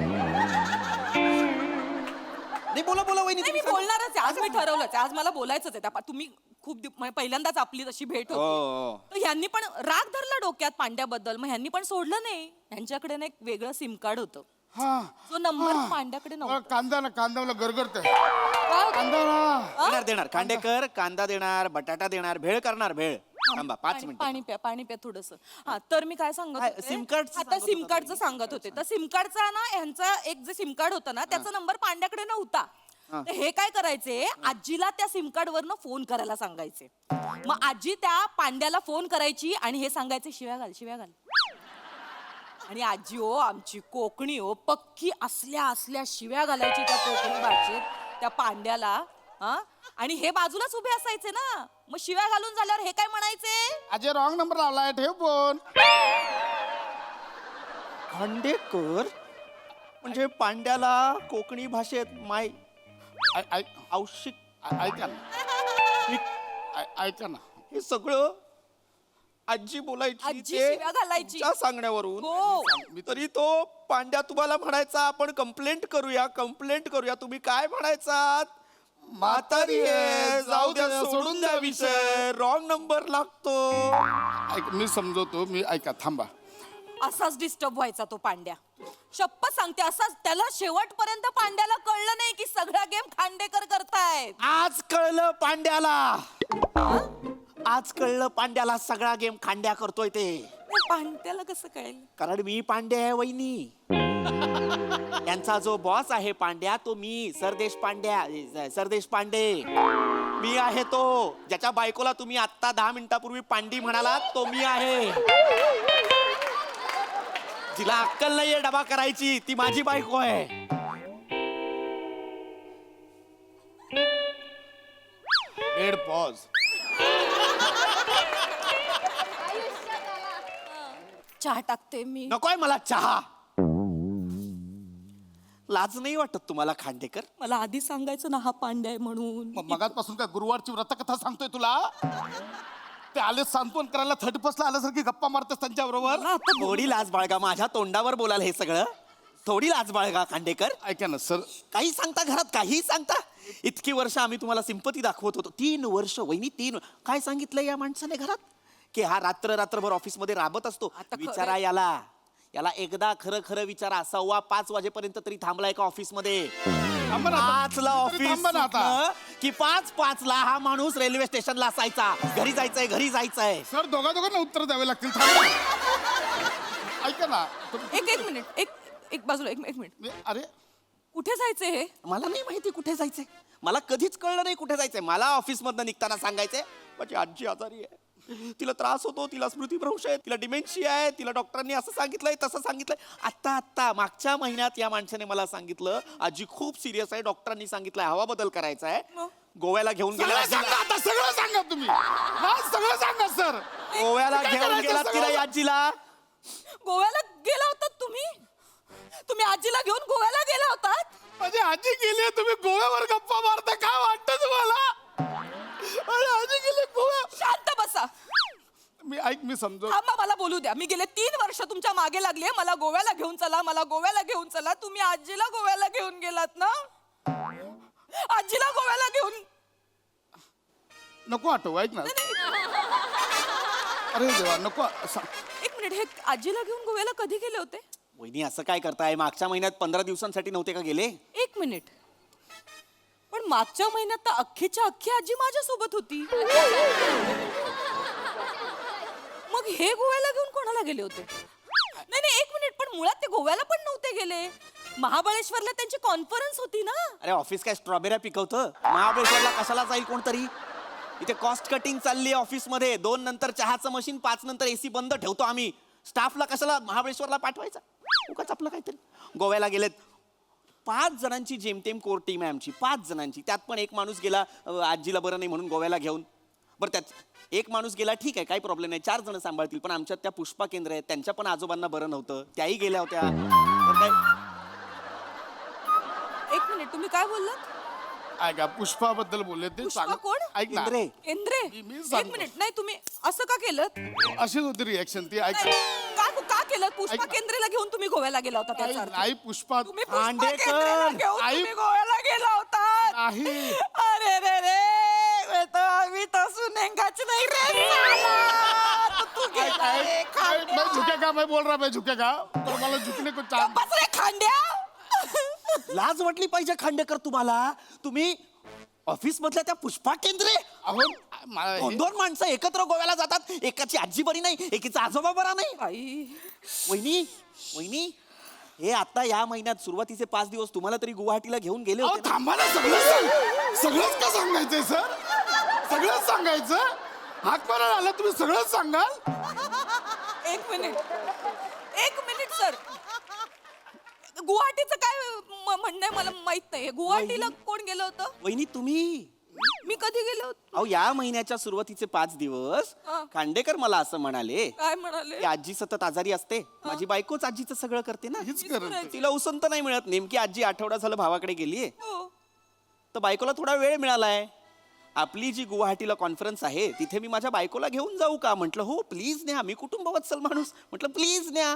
नाही बोला बोला वहिनी, नाही, मी तुम्ही सांगा. बोलणारच आहे आज, मी ठरवलंच आहे आज मला बोलायचंच आहे. तुम्ही खूप म्हणजे पहिल्यांदाच आपली तशी भेट हो, हो. होती, तर ह्यांनी पण राग धरला डोक्यात पांड्याबद्दल, मग ह्यांनी पण सोडलं नाही. ह्यांच्याकडे ना एक वेगळं सिम कार्ड होतं, हा, जो नंबर पांड्याकडे मला नव्हता. कांदा ना, कांदा मला गरगरतंय. काय? कांदा ना. देणार देणार खांडेकर, कांदा देणार, बटाटा देणार, भेळ करणार, भेळ. थांबा 5 मिनिट. पाणी प्या थोडस. हा, तर मी काय सांगत काय, होते? SIM कार्डचं आता सांगत सिम होता कार्डचं सांगत होते. तर सिम कार्डचा ना, ह्यांचा एक जे सिम कार्ड होता ना, त्याचा नंबर पांड्याकडे नव्हता. तर हे काय करायचे, आजीला त्या सिम कार्ड वरनं फोन करायला सांगायचे. मग आजी त्या पांड्याला फोन करायची आणि हे सांगायचे, शिव्या घाल, शिव्या घाल. आणि आजी हो आमची कोकणी हो पक्की असल्या शिव्या घालायची त्या कोकणी भाषेत त्या पांड्याला. हा, आणि हे बाजूलाच उभे असायचे ना, मग शिव्या घालून झाल्यावर हे काय म्हणायचे, अजय रॉंग नंबर लावलाय, ठेव फोन. खांडेकर म्हणजे पांड्याला कोकणी भाषेत माय औषिक ऐका ना, ऐका ना, हे सगळं आजी बोलायची, आजी ते शिव्या घालायची. तिच्या सांगण्यावरून. हो. तरी तो पांड्या तुम्हाला म्हणायचा आपण कंप्लेंट करूया, कंप्लेंट करूया. तुम्ही काय म्हणायचात? म्हातारी आहे, जाऊ द्या, सोडून द्या विषय, रॉंग नंबर लागतो. ऐक, मी समजवतो, मी ऐका, थांबा. असाच डिस्टर्ब व्हायचा तो पांड्या, शपथ सांगते असाच. त्याला शेवटपर्यंत पांड्याला कळलं नाही की सगळा गेम खांडेकर करतायत. आज कळलं पांड्याला, आज कळलं पांड्याला सगळा गेम खांड्या करतोय ते. पांड्याला कसं कळेल? कारण मी पांड्या आहे वहिनी. यांचा जो बॉस आहे पांड्या, तो मी सरदेश पांडे मी आहे. तो ज्याच्या बायकोला तुम्ही आता 10 मिनिटापूर्वी पांडी म्हणालात, तो मी आहे. जिला अक्कल नाहीये डबा करायची, ती माझी बायको आहे. Dead pause. चहा टाकते मी. नकोय मला चहा. लाज नाही वाटत तुम्हाला खांडेकर? मला आधी सांगायचं ना हा पांड्या आहे म्हणून. मगाचपासून काय गुरुवारची व्रतकथा सांगतोय तुला? ते आले सांत्वन करायला 31ला आल्यासारखी गप्पा मारतेस त्यांच्या बरोबर. थोडी लाज बाळगा. माझ्या तोंडावर बोलाल हे सगळं? थोडी लाज बाळगा खांडेकर. ऐका ना सर, काही सांगता घरात, काही सांगता. इतकी वर्ष आम्ही तुम्हाला सिंपती दाखवत होतो. 3 वर्ष वहिनी, 3. काय सांगितलं या माणसाने घरात? की हा रात्रभर ऑफिसमध्ये राबत असतो. आता खरं- विचारा याला एकदा खरं खरं विचारा. 5:15 वाजेपर्यंत तरी थांबलाय का ऑफिसमध्ये? थांबा ना आता. 5ला ऑफिस थांबा ना आता. सुटलं की 5:05ला हा माणूस रेल्वे स्टेशनला असायचा. घरी जायचंय. सर दोघांना उत्तर द्यावे लागतील. थांबा. ऐका ना एक मिनिट, एक बाजूला, एक मिनिट. अरे कुठे जायचंय हे? मला नाही माहिती कुठे जायचंय. मला कधीच कळलं नाही कुठे जायचंय. मला ऑफिसमधनं निघताना सांगायचंय माझी आजी आजारी आहे, तिला त्रास होतो, तिला स्मृतिभ्रंश आहे, तिला डिमेन्शिया आहे, तिला डॉक्टरांनी असं सांगितलंय तसं सांगितलंय. आता मागच्या महिन्यात या माणसाने मला सांगितलं आजी खूप सिरियस आहे, डॉक्टरांनी सांगितलंय हवा बदल करायचा आहे, गोव्याला घेऊन गेला. सगळं सांगा आता, सगळं सांगा तुम्ही. हा सगळं सांगा सर. गोव्याला काय घेऊन करायचं गेलात की सगळं? नाही आजीला? गोव्याला गेला होतात तुम्ही? तुम्ही आजीला घेऊन गोव्याला गेला होतात? माझी आजी गेली, तुम्ही गोव्यावर गप्पा मारता. काय वाटतं तुम्हाला? अरे आजी गेली गोव्या. शांत बसा. मी समजू. थांबा, मला बोलू द्या. मी गेले 3 वर्ष तुमच्या मागे लागले. मला गोव्याला घेऊन चला, मला गोव्याला घेऊन चला. तुम्ही आजीला गोव्याला घेऊन गेलात ना? आजीला गोव्याला घेऊन नको आठव. ऐक ना. अरे देवा नको. एक मिनिट, हे आजीला घेऊन गोव्याला कधी गेले होते? वहिनी असं काय करताय? मागच्या महिन्यात 15 दिवसांसाठी नव्हते का गेले? एक मिनिट, पण मागच्या महिन्यात तर अख्खीच्या अख्खी आजी माझ्यासोबत होती. मग हे गोव्याला घेऊन कोणाला गेले होते? नाही, एक मिनिट, पण मुळात ते गोव्याला पण नव्हते गेले. महाबळेश्वरला त्यांची कॉन्फरन्स होती ना? अरे ऑफिस काय स्ट्रॉबेऱ्या पिकवतं? महाबळेश्वरला कशाला जाईल कोणतरी? इथे कॉस्ट कटिंग चालली आहे ऑफिसमध्ये. 2 नंतर चहाचं मशीन, 5 नंतर एसी बंद ठेवतो आम्ही. स्टाफला कशाला महाबळेश्वरला पाठवायचा? उगाच आपलं काहीतरी. गोव्याला गेलेत 5 जणांची जेमतेम कोर टीम आहे आमची. 5 जणांची. त्यात पण एक माणूस गेला आजीला बरं नाही म्हणून गोव्याला घेऊन. बरं त्यात एक माणूस गेला ठीक आहे, काही प्रॉब्लेम नाही, 4 जण सांभाळतील. पण आमच्यात त्या पुष्पा केंद्र आहेत, त्यांच्या पण आजोबांना बरं नव्हतं, त्याही गेल्या होत्या. तर काय एक मिनिट, तुम्ही काय बोललात? ऐका पुष्पाबद्दल बोलले ते पुष्पा सांग. कोण? ऐक ना. केंद्रे. केंद्रे? मी एक सांगतो. मिनिट, नाही तुम्ही असं का केलं? अशीच होती रिॲक्शन ती. ऐक का केलं? पुष्पा ऐक- केंद्रेला घेऊन तुम्ही गोव्याला गेला होता त्याचा अर्थ? नाही पुष्पा तुम्ही पुष्पा खांडेकर. केंद्रेला घेऊन आई- तुम्ही गोव्याला गेला होता? नाही. अरे रे तो आम्ही तर सुनेंगाच नाही रे साला. तो तू गेला रे, खांड्या. मैं झुकेगा, मैं बोल रहा मैं झुकेगा, पर मला झुकने को चांस. बस रे खांड्या. लाज वाटली पाहिजे खांडेकर तुम्हाला. तुम्ही ऑफिस मधल्या त्या पुष्पा केंद्रे अहो मला हे- 2 माणसं एकत्र गोव्याला जातात. एकाची आजी बरी नाही, एकीचा आजोबा बरा नाही. आई, वहिनी हे आता या महिन्यात सुरुवातीचे 5 दिवस तुम्हाला तरी गुवाहाटीला घेऊन गेले अहो होते ना? थांबा ना. सगळंच का सांगायचंय सर? सगळंच सांगायचं? हात मारायला आला तुम्ही सगळंच सांगाल? एक मिनिट सर. गुवाहाटीचं काय म्हणणं आहे मला माहित नाही. गुवाहाटीला कोण गेलं होतं? वहिनी तुम्ही. मी कधी गेलो होतो? अहो या महिन्याच्या सुरुवातीचे 5 दिवस हा. खांडेकर मला असं म्हणाले काय म्हणाले? की आजी सतत आजारी असते, माझी बायकोच आजीचं सगळं करते ना, हेच करत. तिला उसंत नाही मिळत. नेमकी आजी आठवडा झालं भावाकडे गेलीये, हो. तर बायकोला थोडा वेळ मिळालाय. आपली जी गुवाहाटीला कॉन्फरन्स आहे तिथे मी माझ्या बायकोला घेऊन जाऊ का? म्हटलं हो प्लीज न्या, मी कुटुंबवत्सल माणूस, म्हटलं प्लीज न्या.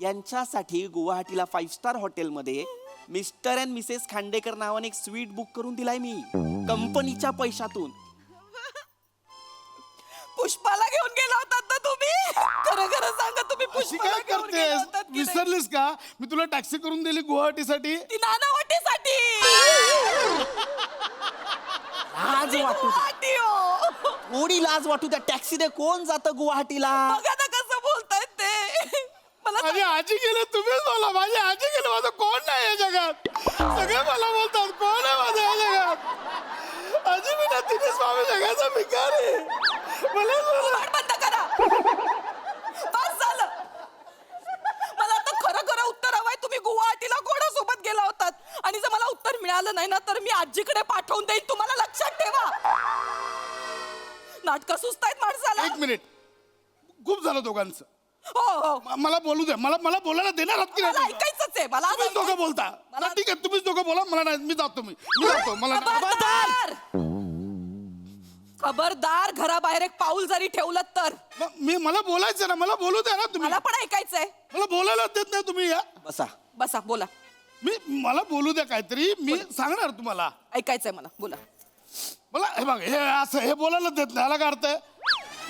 यांच्यासाठी गुवाहाटीला 5 स्टार हॉटेलमध्ये मिस्टर अँड मिसेस खांडेकर नावाने एक स्वीट बुक करून दिलाय मी कंपनीच्या पैशातून. पुष्पाला घेऊन गेला होतात ना तुम्ही? खरं सांगा, तुम्ही अशी पुष्पाला काय घेऊन गेला करतेस? होतात की नाही? विसरलीस का? मी तुला टॅक्सी करून दिली गुवाहाटीसाठी. ती नानावटीसाठी. लाज वाटू द्या. गुवाहाटी हो. थोडी लाज वाटू द्या. टॅक्सीने कोण जातं गुवाहाटीला? बघा ना कसं बोलतायत ते. मला माझी आजी गेली, तुम्हीच बोला. माझी आजी गेली, माझं कोण नाही या जगात. सगळे मला बोलतात कोण आहे माझं या जगात. आजी मी ना तिने स्वामी जगाचा भिकार आहे. मला बोला. वाट बंद करा. बस झालं. मला आता खरं उत्तर हवंय. तुम्ही गुवाहाटीला कोणासोबत गेला होतात? आणि जर मला उत्तर मिळालं नाही ना तर मी आजीकडे पाठवून देईन, तुम्हाला लक्षात ठेवा. नाटकं सुचतायत माणसाला. एक मिनिट, खूप झालं दोघांचं. हो हो, मला बोलू द्या, मला बोलायला देणार आहात की मला नाही? ऐकायचंच आहे, मला तुम्हीच दोघं बोलता ना, ठीक आहे, तुम्हीच दोघं बोला, मला नाही, मी जातो, मी जातो, मला नाही. खबरदार खबरदार, घराबाहेर एक पाऊल जरी ठेवलं तर. मला बोलायचं ना, मला बोलू द्या ना तुम्ही. मला पण ऐकायचंय. मला बोलायला देत नाही तुम्ही. या बसा. बसा, बोला. मला बोलू द्या काहीतरी, मी सांगणार तुम्हाला. ऐकायचंय मला, बोला. मला हे बघ, हे असं हे बोलायला देत नाही, याला काय अर्थ आहे?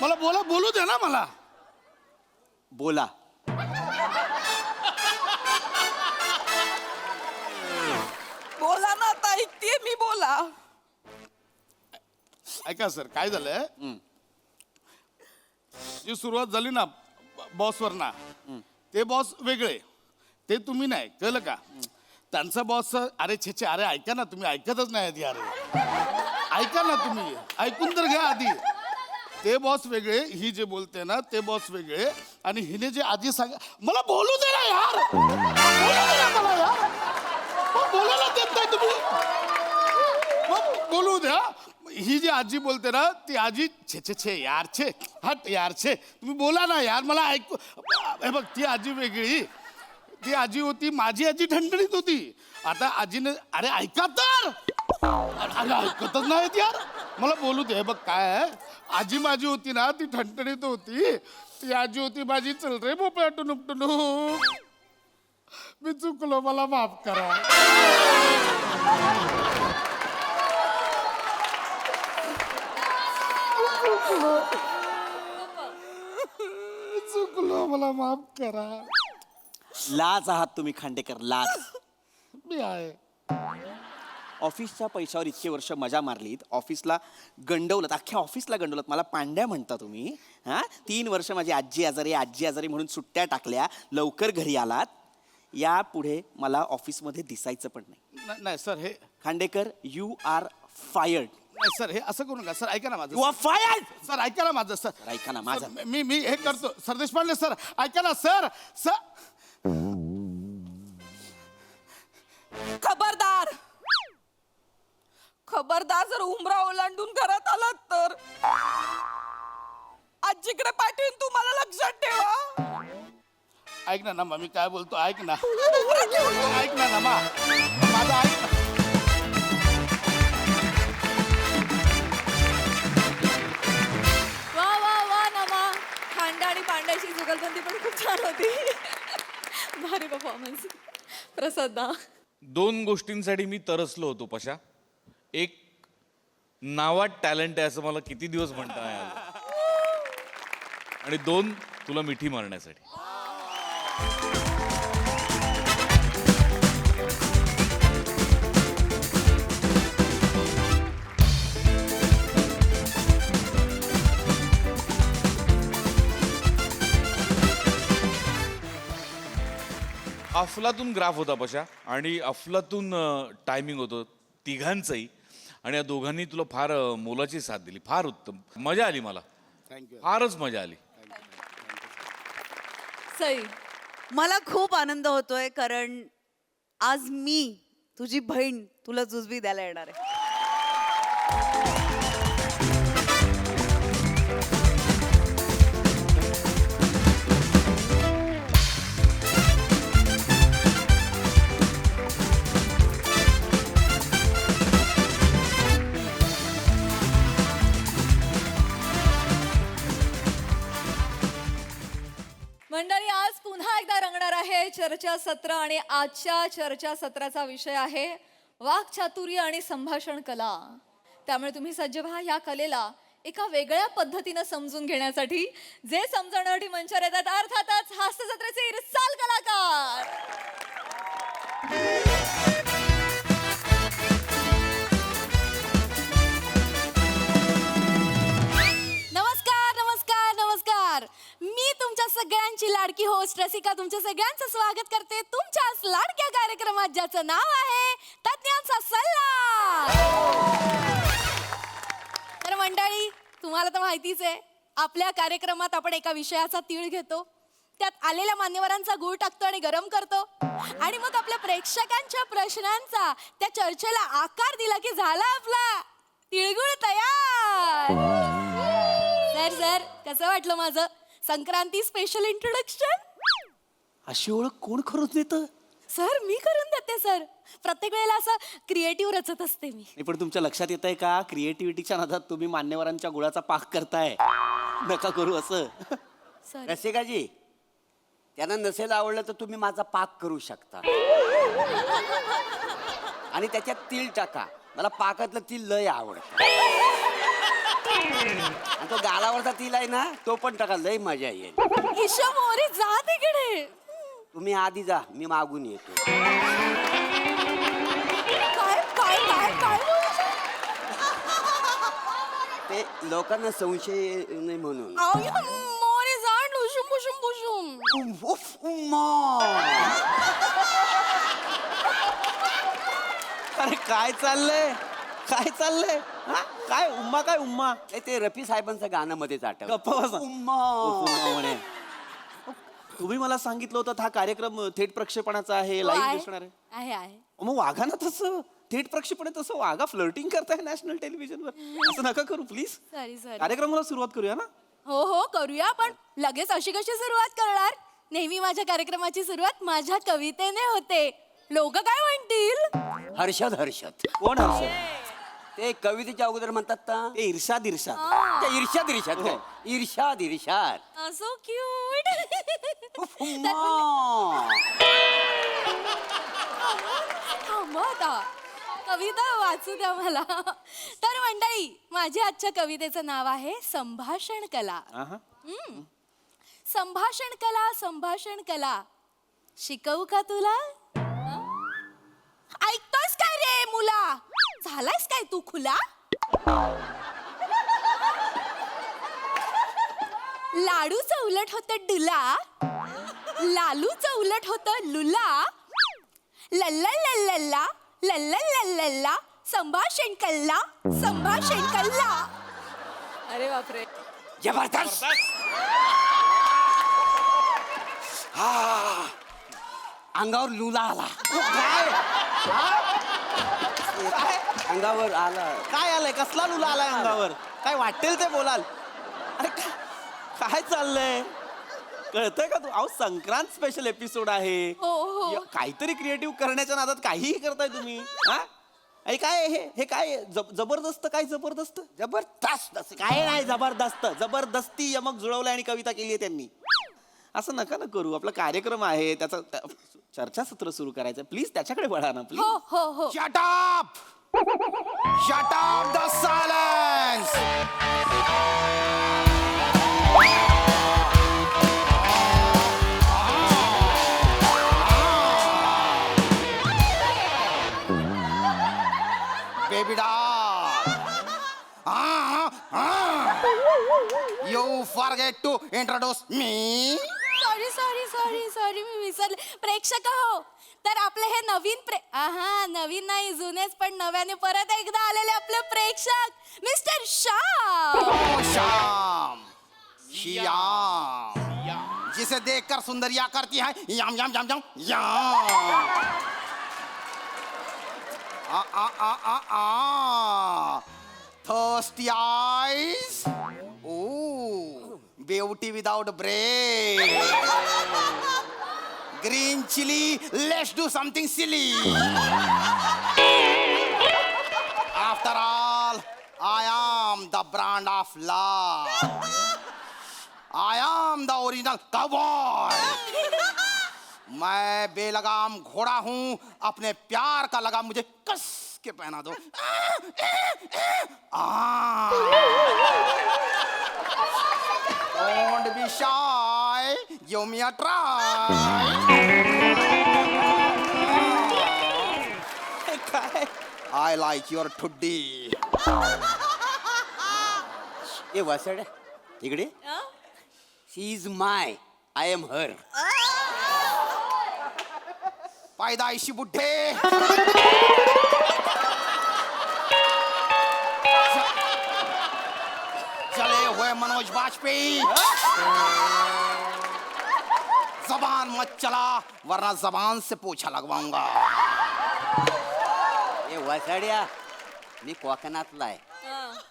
मला बोलू द्या ना मला. बोला. बोला ना, आता ऐकतेय मी, बोला. ऐका सर, काय झालंय, जी सुरुवात झाली ना बॉसवर ना, ते बॉस वेगळे, ते तुम्ही नाही, कळलं का? त्यांचा बॉस, अरे छे, अरे ऐका ना, तुम्ही ऐकतच नाही आधी. अरे ऐका ना, तुम्ही ऐकून तर घ्या आधी. ते बॉस वेगळे, ही जे बोलते ना ते बॉस वेगळे, आणि हिने जे आधी सांग, मला बोलू दे ना यार, बोलू दे ना मला यार. बोलायला देत नाही तुम्ही, बोलू द्या. ही जी आजी बोलते ना, ती आजी छे यार, छे हट यार, छे, तुम्ही बोला ना यार, मला ऐकू. हे बघ, ती आजी वेगळी, ती आजी होती, माझी आजी ठणठणीत होती. आता आजीने, अरे ऐका तर, अरे ऐकतच नाहीत यार, मला बोलू दे. हे बघ काय आहे, आजी माझी होती ना, ती ठणठणीत होती. ती आजी होती माझी, चल रे भोपळा टुनुक टुनुक. मी चुकलो, मला माफ करा. चुकलो, मला माफ करा. लाज आहात तुम्ही खांडेकर, लाज. मी आहे. ऑफिसच्या पैशावर इतके वर्ष मजा मारलीत, ऑफिसला गंडवलं, अख्ख्या ऑफिसला गंडवलं, मला पांड्या म्हणता तुम्ही. हा, 3 वर्ष माझी आजी आजारी म्हणून सुट्ट्या टाकल्या, लवकर घरी आलात. यापुढे मला ऑफिसमध्ये दिसायचं पण नाही. नाही सर, हे खांडेकर, यू आर फायर्ड. नाही सर, हे असं करू नका सर, ऐका ना माझं. You R fired. सर ऐका ना माझं, सर ऐका ना माझं. मी हे करतो. सर देशपांडे सर, ऐका ना सर. खबरदार खबरदार, जर उमरा ओलांडून घरात आलात तर आजीकडे पाठवून तुम्हाला लक्षात ठेवा. ऐक ना नमा, मी काय बोलतो ऐक ना. ऐक ना नमा, माझं ऐक ना. वा वा वा नमा, खांडा आणि पांड्याची जुगलबंदी पण खूप छान होती. भारी परफॉर्मन्स प्रसाद दा. 2 गोष्टींसाठी मी तरसलो होतो पशा. एक, नावात टॅलेंट आहे असं मला किती दिवस म्हणता नाही आलं, आणि 2, तुला मिठी मारण्यासाठी. अफलातून ग्राफ होता पशा, आणि अफलातून टायमिंग होतं तिघांचंही, आणि या दोघांनी तुला फार मोलाची साथ दिली. फार उत्तम, मजा आली मला, फारच मजा आली. सई, मला खूप आनंद होतोय, कारण आज मी तुझी बहीण तुला जुजबी द्यायला येणार आहे. मंडळी, आज पुन्हा एकदा रंगणार आहे चर्चासत्र, आणि आजच्या चर्चासत्राचा विषय आहे वाक्चातुर्य आणि संभाषण कला. त्यामुळे तुम्ही सज्ज व्हा या कलेला एका वेगळ्या पद्धतीनं समजून घेण्यासाठी. जे समजण्यासाठी मंचावर येतात अर्थातच हास्यजत्रेचे इरसाल कलाकार. नमस्कार नमस्कार नमस्कार. मी तुमच्या सगळ्यांची लाडकी होस्ट रसिका तुमच्या सगळ्यांचं स्वागत करते तुमच्याच लाडक्या कार्यक्रमात, ज्याचं नाव आहे तज्ञांचा सल्ला. तर मंडळी, तुम्हाला तर माहितीच आहे, आपल्या कार्यक्रमात आपण एका विषयाचा तीळ घेतो, त्यात आलेल्या मान्यवरांचा गूळ टाकतो आणि गरम करतो, आणि मग आपल्या प्रेक्षकांच्या प्रश्नांचा त्या चर्चेला आकार दिला की झाला आपला तिळगुळ तयार. कसं वाटलं माझं संक्रांती स्पेशल इंट्रोडक्शन? अशी ओळख कोण करून देतं? सर मी करून देते सर. प्रत्येक वेळेला असं क्रिएटिव्ह रचत असते मी. नाही पण तुमच्या लक्षात येत आहे का क्रिएटिव्हिटीच्या नादात तुम्ही मान्यवरांच्या गुळाचा पाक करताय. नका करू असं. सर रसिकाजी, त्यांना नसेल आवडलं तर तुम्ही माझा पाक करू शकता आणि त्याच्यात तीळ टाका. मला पाकातलं तीळ लय आवडतं आणि तो गालावरचा तीळ आहे ना तो पण टाका, लय मजा येईल. ईशा मोरे जा तिकडे. तुम्ही आधी जा, मी मागून येतो. काय काय काय काय बोलतो? ते लोकांना संशय येऊ नये म्हणून. मोरे जा लुशुम बुशुम बुशुम. उफ, उम्मा. अरे काय चाललंय? काय चाललंय? हा? काय उम्मा काय उम्मा? ते रफी साहेबांचं गाणं मध्येच आठवलं. गप्पा बसा. उम्मा. उम्मा म्हणे. तुम्ही मला सांगितलं होतं हा कार्यक्रम थेट प्रक्षेपणाचा आहे, लाईव्ह आहे. दिसणार आहे. आहे आहे. मग वाघा ना तसं थेट प्रक्षेपण आहे तसं वाघा फ्लर्टिंग करताय नॅशनल टेलिव्हिजनवर. असं नका करू प्लीज. Sorry sorry. कार्यक्रमाला सुरुवात करूया ना. हो हो करूया, पण लगेच अशी कशी सुरुवात करणार? नेहमी माझ्या कार्यक्रमाची सुरुवात माझ्या कवितेने होते. लोक काय म्हणतील? हर्षद हर्षद. कोण हर्ष? ते कवितेच्या अगोदर म्हणतात ना, ते इर्षाद इर्षाद. ते इर्षाद इर्षाद काय? इर्षाद इर्षाद. So cute. थांबा आता, कविता वाचू द्या मला. तर मंडळी, माझ्या आजच्या कवितेचं नाव आहे संभाषण कला. संभाषण कला, संभाषण कला शिकवू का तुला? ऐकतोस काय रे मुला? झालायस काय तू खुला? लाडूचं उलट होतं डुला, लालूचं उलट होतं लुला. लल्ला लल्ला लल्ला लल्ला संभाषण कल्ला, संभाषण कल्ला. अरे बापरे, जबरदस्त. अंगावर लुला आला. अंगावर आला. काय आलंय? कसला लुला आलाय अंगावर? काय वाटेल ते बोलाल. अरे काय चाललंय? कळतंय का तू? अहो संक्रांत स्पेशल एपिसोड आहे. हो. काहीतरी क्रिएटिव्ह करण्याच्या नादात काहीही करताय तुम्ही. हा? अरे काय हे काय जबरदस्त? काय जबरदस्त? जबरदस्त. काय नाही जबरदस्त. जबरदस्ती यमक जुळवलंय आणि कविता केली आहे त्यांनी. असं नका ना करू. आपला कार्यक्रम आहे, त्याचा चर्चासत्र सुरू करायचं. प्लीज त्याच्याकडे वळा ना प्लीज. हो हो हो. Shut up! Shut up the silence! Baby doll! You forget to introduce me? Sorry sorry sorry sorry, मी विसरले. प्रेक्षक हो, तर आपले हे नवीन नाही, जुनेच पण नव्याने परत एकदा आलेले आपले प्रेक्षक मिस्टर श्याम. श्याम, श्याम, जिसे देखकर सुंदरिया करती है याम याम याम याम याम. आ आ आ आ आ. Thirsty eyes. Ooh, beauty without brain. Green chili, let's do something silly. After all, I am the brand of love. I am the original cowboy. मैं बेलगाम घोड़ा हूँ, अपने प्यार का लगाम मुझे कस के पहना दो. Don't be shy, give me a try. काय? I like your today. ए वसड इकडे. शी इज माय, आय एम हर. पैदाइशी बुड्ढे. चले हुए मनोज वाजपेयी. जबान मत चला, वरना जबान से पोछा लगवाऊंगा. ए वसाड्या, मी कोकणातला आहे.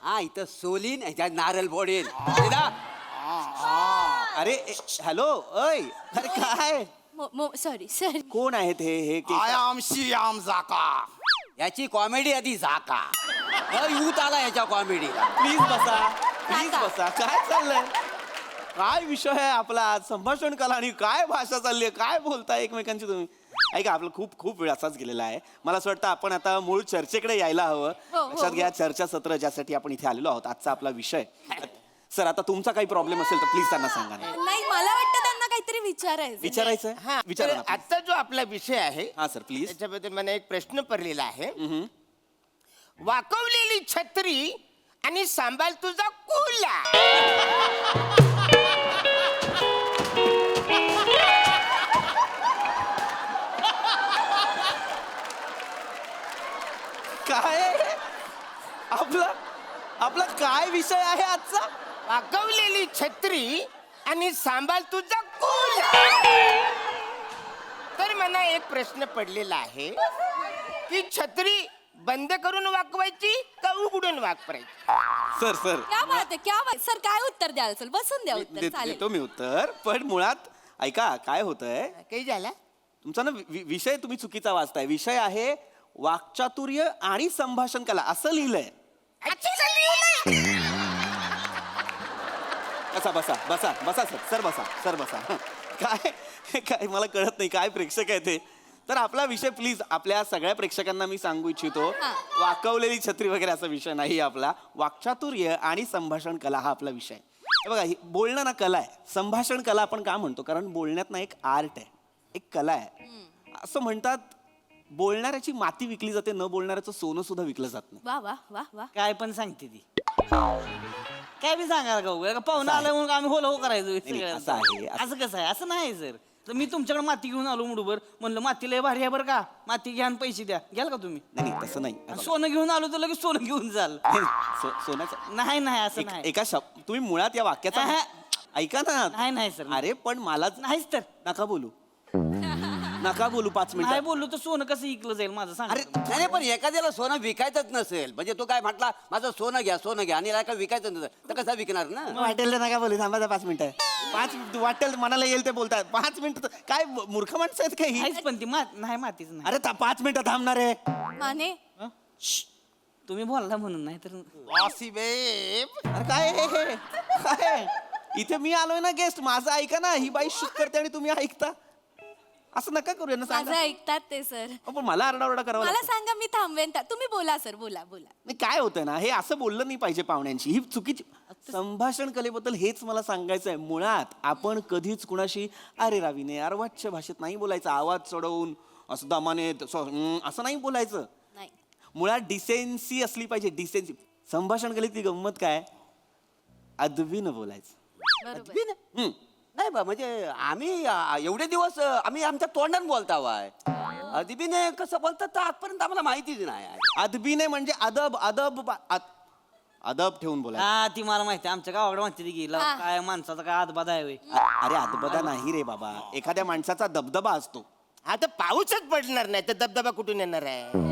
हा, इथं सोलीन ह्याच्यात नारळ फोडेन. अरे हॅलो अय अरे काय सॉरी कोण आहेत हे आय एम श्याम झाका. याची कॉमेडी आधी झाका. यूथ आला याच्या कॉमेडीला. प्लीज बसा काय चाललंय काय विषय आहे आपला आज संभाषण कला आणि काय भाषा चालली आहे काय बोलताय एकमेकांची तुम्ही ऐका आपला खूप वेळ असाच गेलेला आहे मला असं वाटतं आपण आता मूळ चर्चेकडे यायला हवं लक्षात घ्या चर्चासत्र ज्यासाठी आपण इथे आलेलो आहोत आजचा आपला विषय सर आता तुमचा काही प्रॉब्लेम असेल तर प्लीज त्यांना सांगा ना. नाही मला वाटतं त्यांना काहीतरी विचारायचं हा विचारा ना, आता जो आपला विषय आहे हा सर प्लीज त्याच्याबद्दल मला एक प्रश्न पडलेला आहे. वाकवलेली छत्री आणि सांभाळ तुझा कुला. काय आपला काय विषय आहे आजचा वाकवलेली छत्री आणि सांभाळ तुझा कुला. तर मला एक प्रश्न पडलेला आहे की छत्री बंद करून वाकवायची का उघडून वापरायची. सर क्या बात आहे सर काय उत्तर द्याल सर बसून द्या उत्तर चालेल. देतो मी उत्तर पण मुळात ऐका काय होतंय काही झाला तुमचा ना विषय तुम्ही चुकीचा वाचताय विषय आहे वाक्चातुर्य आणि संभाषण कला असं लिहिलंय बसा सर बसा काय मला कळत नाही काय प्रेक्षक आहे ते तर आपला विषय प्लीज आपल्या सगळ्या प्रेक्षकांना मी सांगू इच्छितो वाकवलेली छत्री वगैरे असा विषय नाही आपला वाक्चातुर्य आणि संभाषण कला हा आपला विषय हे बघा बोलणं ना कला आहे संभाषण कला आपण का म्हणतो कारण बोलण्यात ना एक आर्ट आहे एक कला आहे असं म्हणतात बोलणाऱ्याची माती विकली जाते न बोलणाऱ्याचं सोनं सुद्धा विकलं जात नाही वा वा वा वा काय पण सांगते ती काय बी सांगायला का पाहुणा आलं म्हणून आम्ही हो करायचं असं आहे असं कसं आहे असं नाही सर तर मी तुमच्याकडे माती घेऊन आलो मुडूबर म्हणलं माती लय भारी आहे बरं का माती घ्या आणि पैसे द्या घ्याल का तुम्ही नाही तसं नाही सोनं घेऊन आलो तर लगेच सोनं घेऊन जाल सोन्याचं नाही असं नाही एका तुम्ही मुळात या वाक्याचा ऐका ना नाही सर अरे पण मला नाहीच तर नका बोलू 5 मिनिट नाही बोललो तर सोनं कसं इकलं जाईल माझं सांग अरे नाही पण एखाद्याला सोनं विकायचंच नसेल म्हणजे तो काय म्हटला माझं सोनं घ्या आणि याला काय विकायचं नसेल तर कसं विकणार ना. वाटेल नका बोलू थांबा 5 मिनिटं 5 वाटेल मनाला येईल ते बोलतात 5 मिनिटं काय मूर्ख माणसं आहेत काही नाहीच पण ती नाही मातीच नाही अरे 5 मिनिटं थांबणार आहे माने तुम्ही बोलला म्हणून नाही तर अरे काय इथे मी आलोय ना गेस्ट माझं ऐका ना ही बाई शूट करते आणि तुम्ही ऐकता असं नका करू ना माझं ऐकतात ते सर पण मला आरडाओरडा करावा मला सांगा मी थांबवेन तुम्ही बोला सर बोला नाही काय होतंय ना हे असं बोललं नाही पाहिजे पाहुण्यांशी ही चुकीची संभाषण कलेबद्दल हेच मला सांगायचं आहे मुळात आपण कधीच कुणाशी अरे रावीने अर्वाच्य भाषेत नाही बोलायचं आवाज चढवून असं दमाने असं नाही बोलायचं मुळात डिसेन्सी असली पाहिजे डिसेन्सी संभाषण कलेत ती गंमत काय अदबीनं बोलायचं नाही बा म्हणजे आम्ही एवढे दिवस आम्ही आमच्या तोंडाने बोलतावाय अदबीने कसं बोलतात तर आजपर्यंत आम्हाला माहितीच नाही. अदबीने म्हणजे अदब ठेवून बोला हा ती मला माहिती आमच्या गावाकडे माहिती की काय माणसाचा काय आदबाद आहे अरे अदबदा नाही रे बाबा एखाद्या माणसाचा दबदबा असतो आता पाऊसच पडणार नाही तर दबदबा कुठून येणार आहे.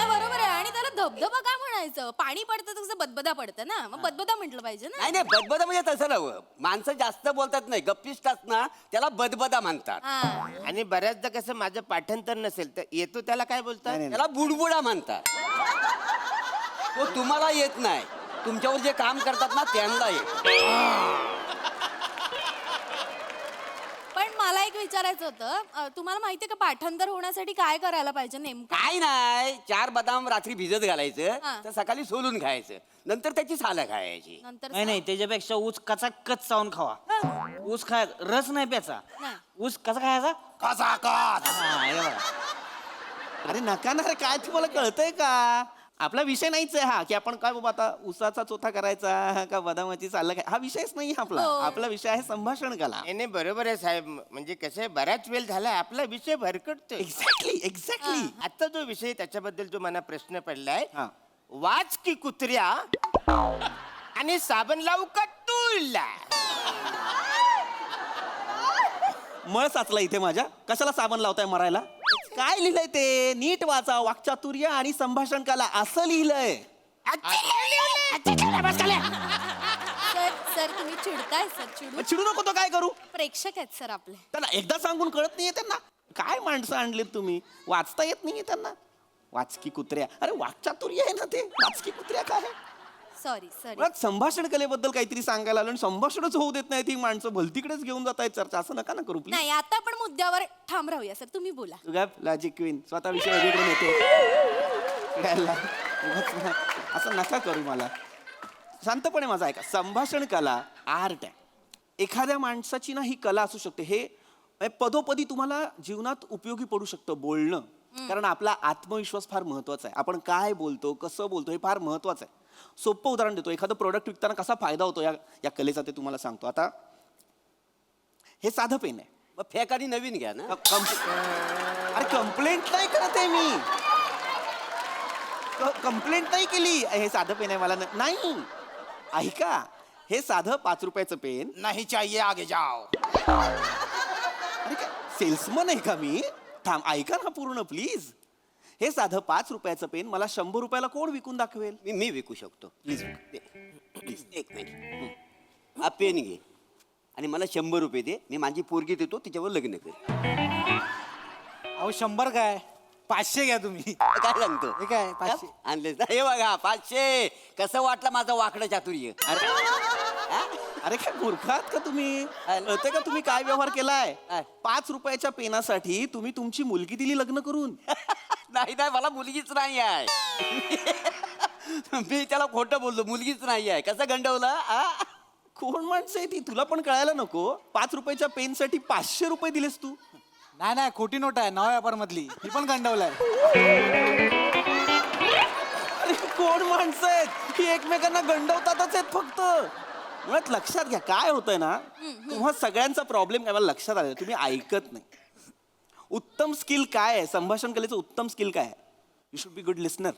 बरोबर आहे आणि त्याला धबधबा काय म्हणायचं पाणी पडतं तसं बदबदा पडतं ना मग बदबदा म्हटलं पाहिजे ना. नाही बदबदा म्हणजे तसं नव्हतं माणसं जास्त बोलतात नाही गप्पिष्ट ना त्याला बदबदा म्हणतात. आणि बऱ्याचदा कसं माझं पाठांतर नसेल तर येतो त्याला काय बोलतात त्याला बुडबुडा म्हणतात. तो तुम्हाला येत नाही तुमच्यावर जे काम करतात ना त्यांना येत. पण मला एक विचारायचं होतं तुम्हाला माहितीये का पाठांतर होण्यासाठी काय करायला पाहिजे नेमकं. काय नाही 4 बदाम रात्री भिजत घालायचं तर सकाळी सोलून खायचं नंतर त्याची सालं खायची. नंतर नाही त्याच्यापेक्षा ऊस कचा कच चावून खावा ऊस खाय रस नाही प्याचा ऊस कसा खायचा अरे नका ना रे काय तुम्हाला कळतंय का आपला विषय नाहीच आहे हा की आपण काय बाबा आता उसाचा चोथा करायचा का बदामाची सालं काय हा विषयच नाही आपला विषय आहे संभाषण कला. नाही बरोबर आहे साहेब म्हणजे कसं आहे बराच वेळ झाला आपला विषय भरकटतो. एक्झॅक्टली आता जो विषय त्याच्याबद्दल जो मला प्रश्न पडलाय वाच की कुत्र्या आणि साबण लावू का तुला. मळ साचला इथे माझ्या कशाला साबण लावताय मरायला काय लिहिलंय ते नीट वाचा वाक्चातुर्य आणि संभाषण कला असं लिहिलंय. सर तुम्ही चिडताय सर चिडू चिडू नको तो काय करू प्रेक्षक आहेत सर आपले त्यांना एकदा सांगून कळत नाहीये त्यांना काय माणसं आणलीत तुम्ही वाचता येत नाहीये त्यांना वाचकी कुत्र्या अरे वाक्चातुर्य आहे ना ते वाचकी कुत्र्या काय आहे? सॉरी सॉरी मुळात संभाषण कलेबद्दल काहीतरी सांगायला आलं आणि संभाषणच होऊ देत नाही ती माणसं भलतीकडेच घेऊन जात आहेत चर्चा असं नका ना करू प्लीज नाही आता आपण मुद्द्यावर ठाम राहूया सर तुम्ही बोला तुझ्या लॉजिक क्वीन स्वतः विषय वेगळीकडे नेते कळायला? उगाच नाही. असं नका करू मला शांतपणे माझा ऐका संभाषण कला आर्ट आहे एखाद्या माणसाची ना ही कला असू शकते हे पदोपदी तुम्हाला जीवनात उपयोगी पडू शकतं बोलणं कारण आपला आत्मविश्वास फार महत्वाचा आहे आपण काय बोलतो कसं बोलतो हे फार महत्वाचं आहे सोपं उदाहरण देतो एखादं प्रोडक्ट विकताना कसा फायदा होतो या कलेचा ते तुम्हाला सांगतो आता हे साधं पेन आहे मग फेक आणि नवीन घ्या ना अरे कंप्लेंट नाही करत आहे मी कंप्लेंट नाही केली हे साधं पेन आहे मला नाही ऐका हे साधं 5 रुपयाचं पेन नहीं चाहिए आगे जाओ अरे काय सेल्समन आहे का मी थांब ऐका ना पूर्ण प्लीज हे साधं 5 रुपयाचं पेन मला 100 रुपयाला कोण विकून दाखवेल मी विकू शकतो प्लीज प्लीज एक मिनिट हा पेन घे आणि मला 100 रुपये दे मी माझी पोरगी देतो तिच्यावर लग्न कर अहो 100 काय 500 घ्या तुम्ही काय सांगतो हे काय 500 आणले हे बघा 500 कसं वाटलं माझं वाकडं चातुर्य अरे काय मूर्खात का तुम्ही कळते का तुम्ही काय व्यवहार केलाय 5 रुपयाच्या पेनासाठी तुम्ही तुमची मुलगी दिली लग्न करून नाही नाही मला मुलगीच नाही आहे मी त्याला खोटं बोललो मुलगीच नाही आहे कसं गंडवलं कोण माणसं आहे ती तुला पण कळायला नको 5 रुपयाच्या पेनसाठी 500 रुपये दिलेस तू नाही नाही खोटी नोट आहे नवा व्यापार मधली मी पण गंडवलाय अरे कोण माणसं आहेत ही एकमेकांना गंडवतातच आहेत फक्त मुळात लक्षात घ्या काय होतंय ना तुम्हा सगळ्यांचा प्रॉब्लेम काय मला लक्षात आलं तुम्ही ऐकत नाही उत्तम स्किल काय आहे संभाषण कलेचं उत्तम स्किल काय आहे you should be good listener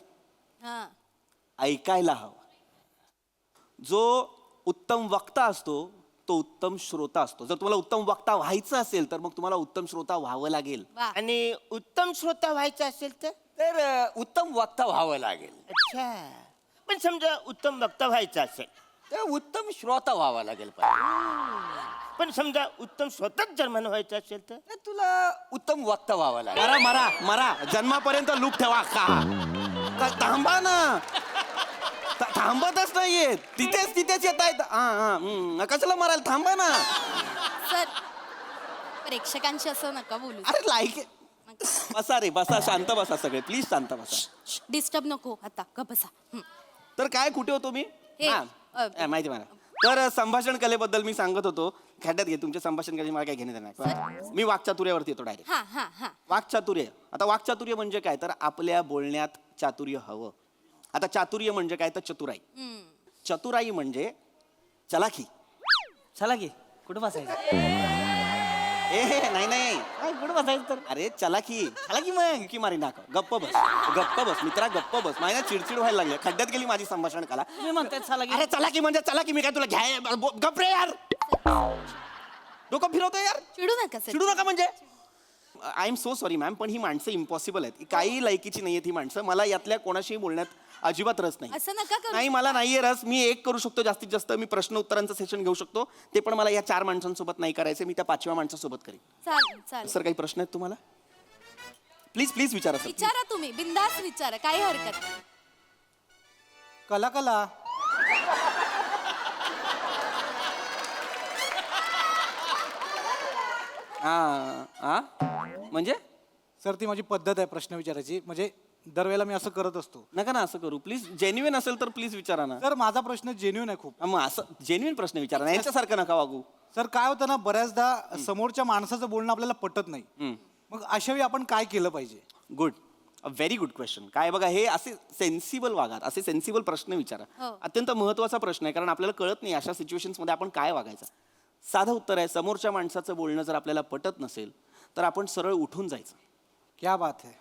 ऐकायला हवं जो उत्तम वक्ता असतो तो उत्तम श्रोता असतो जर तुम्हाला उत्तम वक्ता व्हायचं असेल तर मग तुम्हाला उत्तम श्रोता व्हावं लागेल आणि उत्तम श्रोता व्हायचं असेल तर उत्तम वक्ता व्हावं लागेल अच्छा पण समजा उत्तम वक्ता व्हायचं असेल तर उत्तम श्रोता व्हावा लागेल पण समजा उत्तम स्वतःच जन्मानं व्हायचं असेल तर तुला उत्तम वक्ता व्हावं लागेल मरा मरा मरा जन्मापर्यंत लूप ठेवा का थांबा ना थांबतच नाहीये तिथेच येत आहेत कशाला मरायला थांबा ना सर प्रेक्षकांशी असं नका बोलू अरे लाईक बसा रे बसा शांत बसा सगळे प्लीज शांत बसा डिस्टर्ब नको आता का बसा तर काय कुठे होतो मी माहिती मला तर संभाषण कलेबद्दल मी सांगत होतो खड्ड्यात घे तुमच्या संभाषण कलेची मला काय घेणे देणार मी वाक्चातुर्यावरती येतो डायरेक्ट वाक्चातुर्य आता वाक्चातुर्य म्हणजे काय तर आपल्या बोलण्यात चातुर्य हवं आता चातुर्य म्हणजे काय तर चतुराई चतुराई म्हणजे चलाखी चला की कुठं बसायचं नाही कुठं बसायचं तर अरे चलाखी मग की मारी नाक गप्प बस मित्रा गप्प बस माझ्या चिडचिड व्हायला लागली खड्ड्यात गेली माझी संभाषण कला मी म्हणते चला की अरे चलाकी म्हणजे चलाकी मी काय तुला घ्याय गप रे यार डोकं फिरवतोय यार चिडू नका सर चिडू नका म्हणजे I am so sorry ma'am पण ही माणसं इम्पॉसिबल आहेत काही लायकीची नाही आहेत ही माणसं मला यातल्या कोणाशीही बोलण्यात अजिबात रस नाही असं नका करू नाही मला नाहीये रस मी एक करू शकतो जास्तीत जास्त मी प्रश्न उत्तरांचं सेशन घेऊ शकतो ते पण मला या 4 माणसांसोबत नाही करायचे मी त्या 5व्या माणसासोबत करेन चालेल सर काही प्रश्न आहेत तुम्हाला प्लीज विचारा सर विचारा तुम्ही बिंदास विचारा काही हरकत नाही कला म्हणजे सर ती माझी पद्धत आहे प्रश्न विचारायची म्हणजे दरवेळेला मी असं करत असतो नका ना असं करू प्लीज जेन्युइन असेल तर प्लीज विचारा ना सर माझा प्रश्न जेन्युइन आहे खूप मग असं जेन्युइन प्रश्न विचारा ना यांच्यासारखं नका वागू सर काय होतं ना बऱ्याचदा समोरच्या माणसाचं बोलणं आपल्याला पटत नाही मग अशा वेळी आपण काय केलं पाहिजे good a very good question काय बघा हे असे सेन्सिबल वागात असे सेन्सिबल प्रश्न विचारा अत्यंत महत्वाचा प्रश्न आहे कारण आपल्याला कळत नाही अशा सिच्युएशन्स मध्ये आपण काय वागायचं साधं उत्तर आहे समोरच्या माणसाचं बोलणं जर आपल्याला पटत नसेल तर आपण सरळ उठून जायचं क्या बात है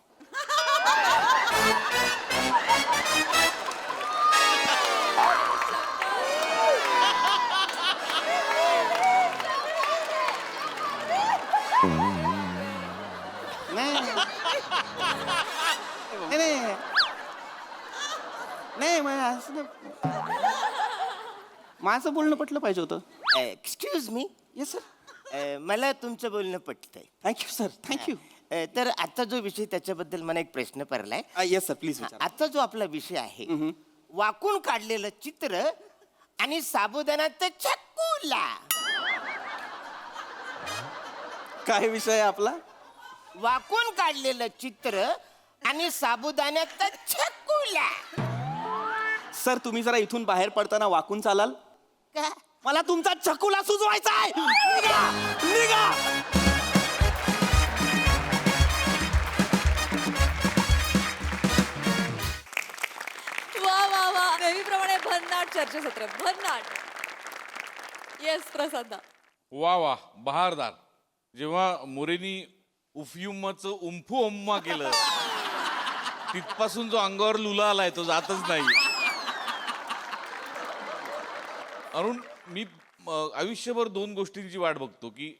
नाही मग असं माझं बोलणं पटलं पाहिजे होतं. Excuse me yes sir. मला तुमचं बोलणं पटतंय. Thank you sir, thank you. तर आता जो विषय त्याच्याबद्दल मला एक प्रश्न पडलाय. Yes sir, please. आता जो आपला विषय आहे वाकून काढलेलं चित्र आणि साबुदाण्यात चक्कूला. काय विषय आहे आपला? वाकून काढलेलं चित्र आणि साबुदाण्यात चक्कूला. सर तुम्ही जरा इथून बाहेर पडताना वाकून चालाल? का? मला तुमचा चकुला सुजवायचा आहे. निघा, निघा. वा वा वा नेहमीप्रमाणे भन्नाट चर्चासत्र भन्नाट. येस प्रसादा. वा वा बहारदार. जेव्हा मोरेनी उफयुमाचं उम्फू उम्मा केलं तिथपासून जो अंगावर लुला आलाय तो जातच नाही. अरुण, मी आयुष्यभर दोन गोष्टींची वाट बघतो की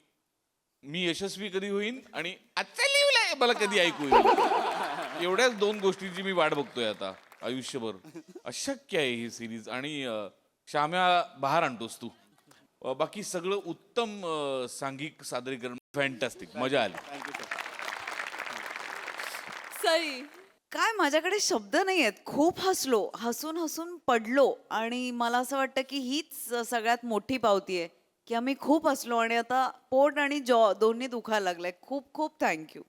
मी यशस्वी कधी होईन आणि आजचं लिवलंय मला कधी ऐकू येईल. एवढ्याच दोन गोष्टींची मी वाट बघतोय आता आयुष्यभर. अशक्य आहे ही सिरीज. आणि श्याम्या बहार आणतोस तू. बाकी सगळं उत्तम सांघिक सादरीकरण. फॅन्टॅस्टिक, मजा आली. सई. काय माझ्याकडे शब्द नाही आहेत. खूप हसलो, हसून हसून पडलो. आणि मला असं वाटतं की हीच सगळ्यात मोठी पावती आहे की आम्ही खूप हसलो आणि आता पोट आणि जॉ दोन्ही दुखायला लागलंय. खूप खूप थँक्यू.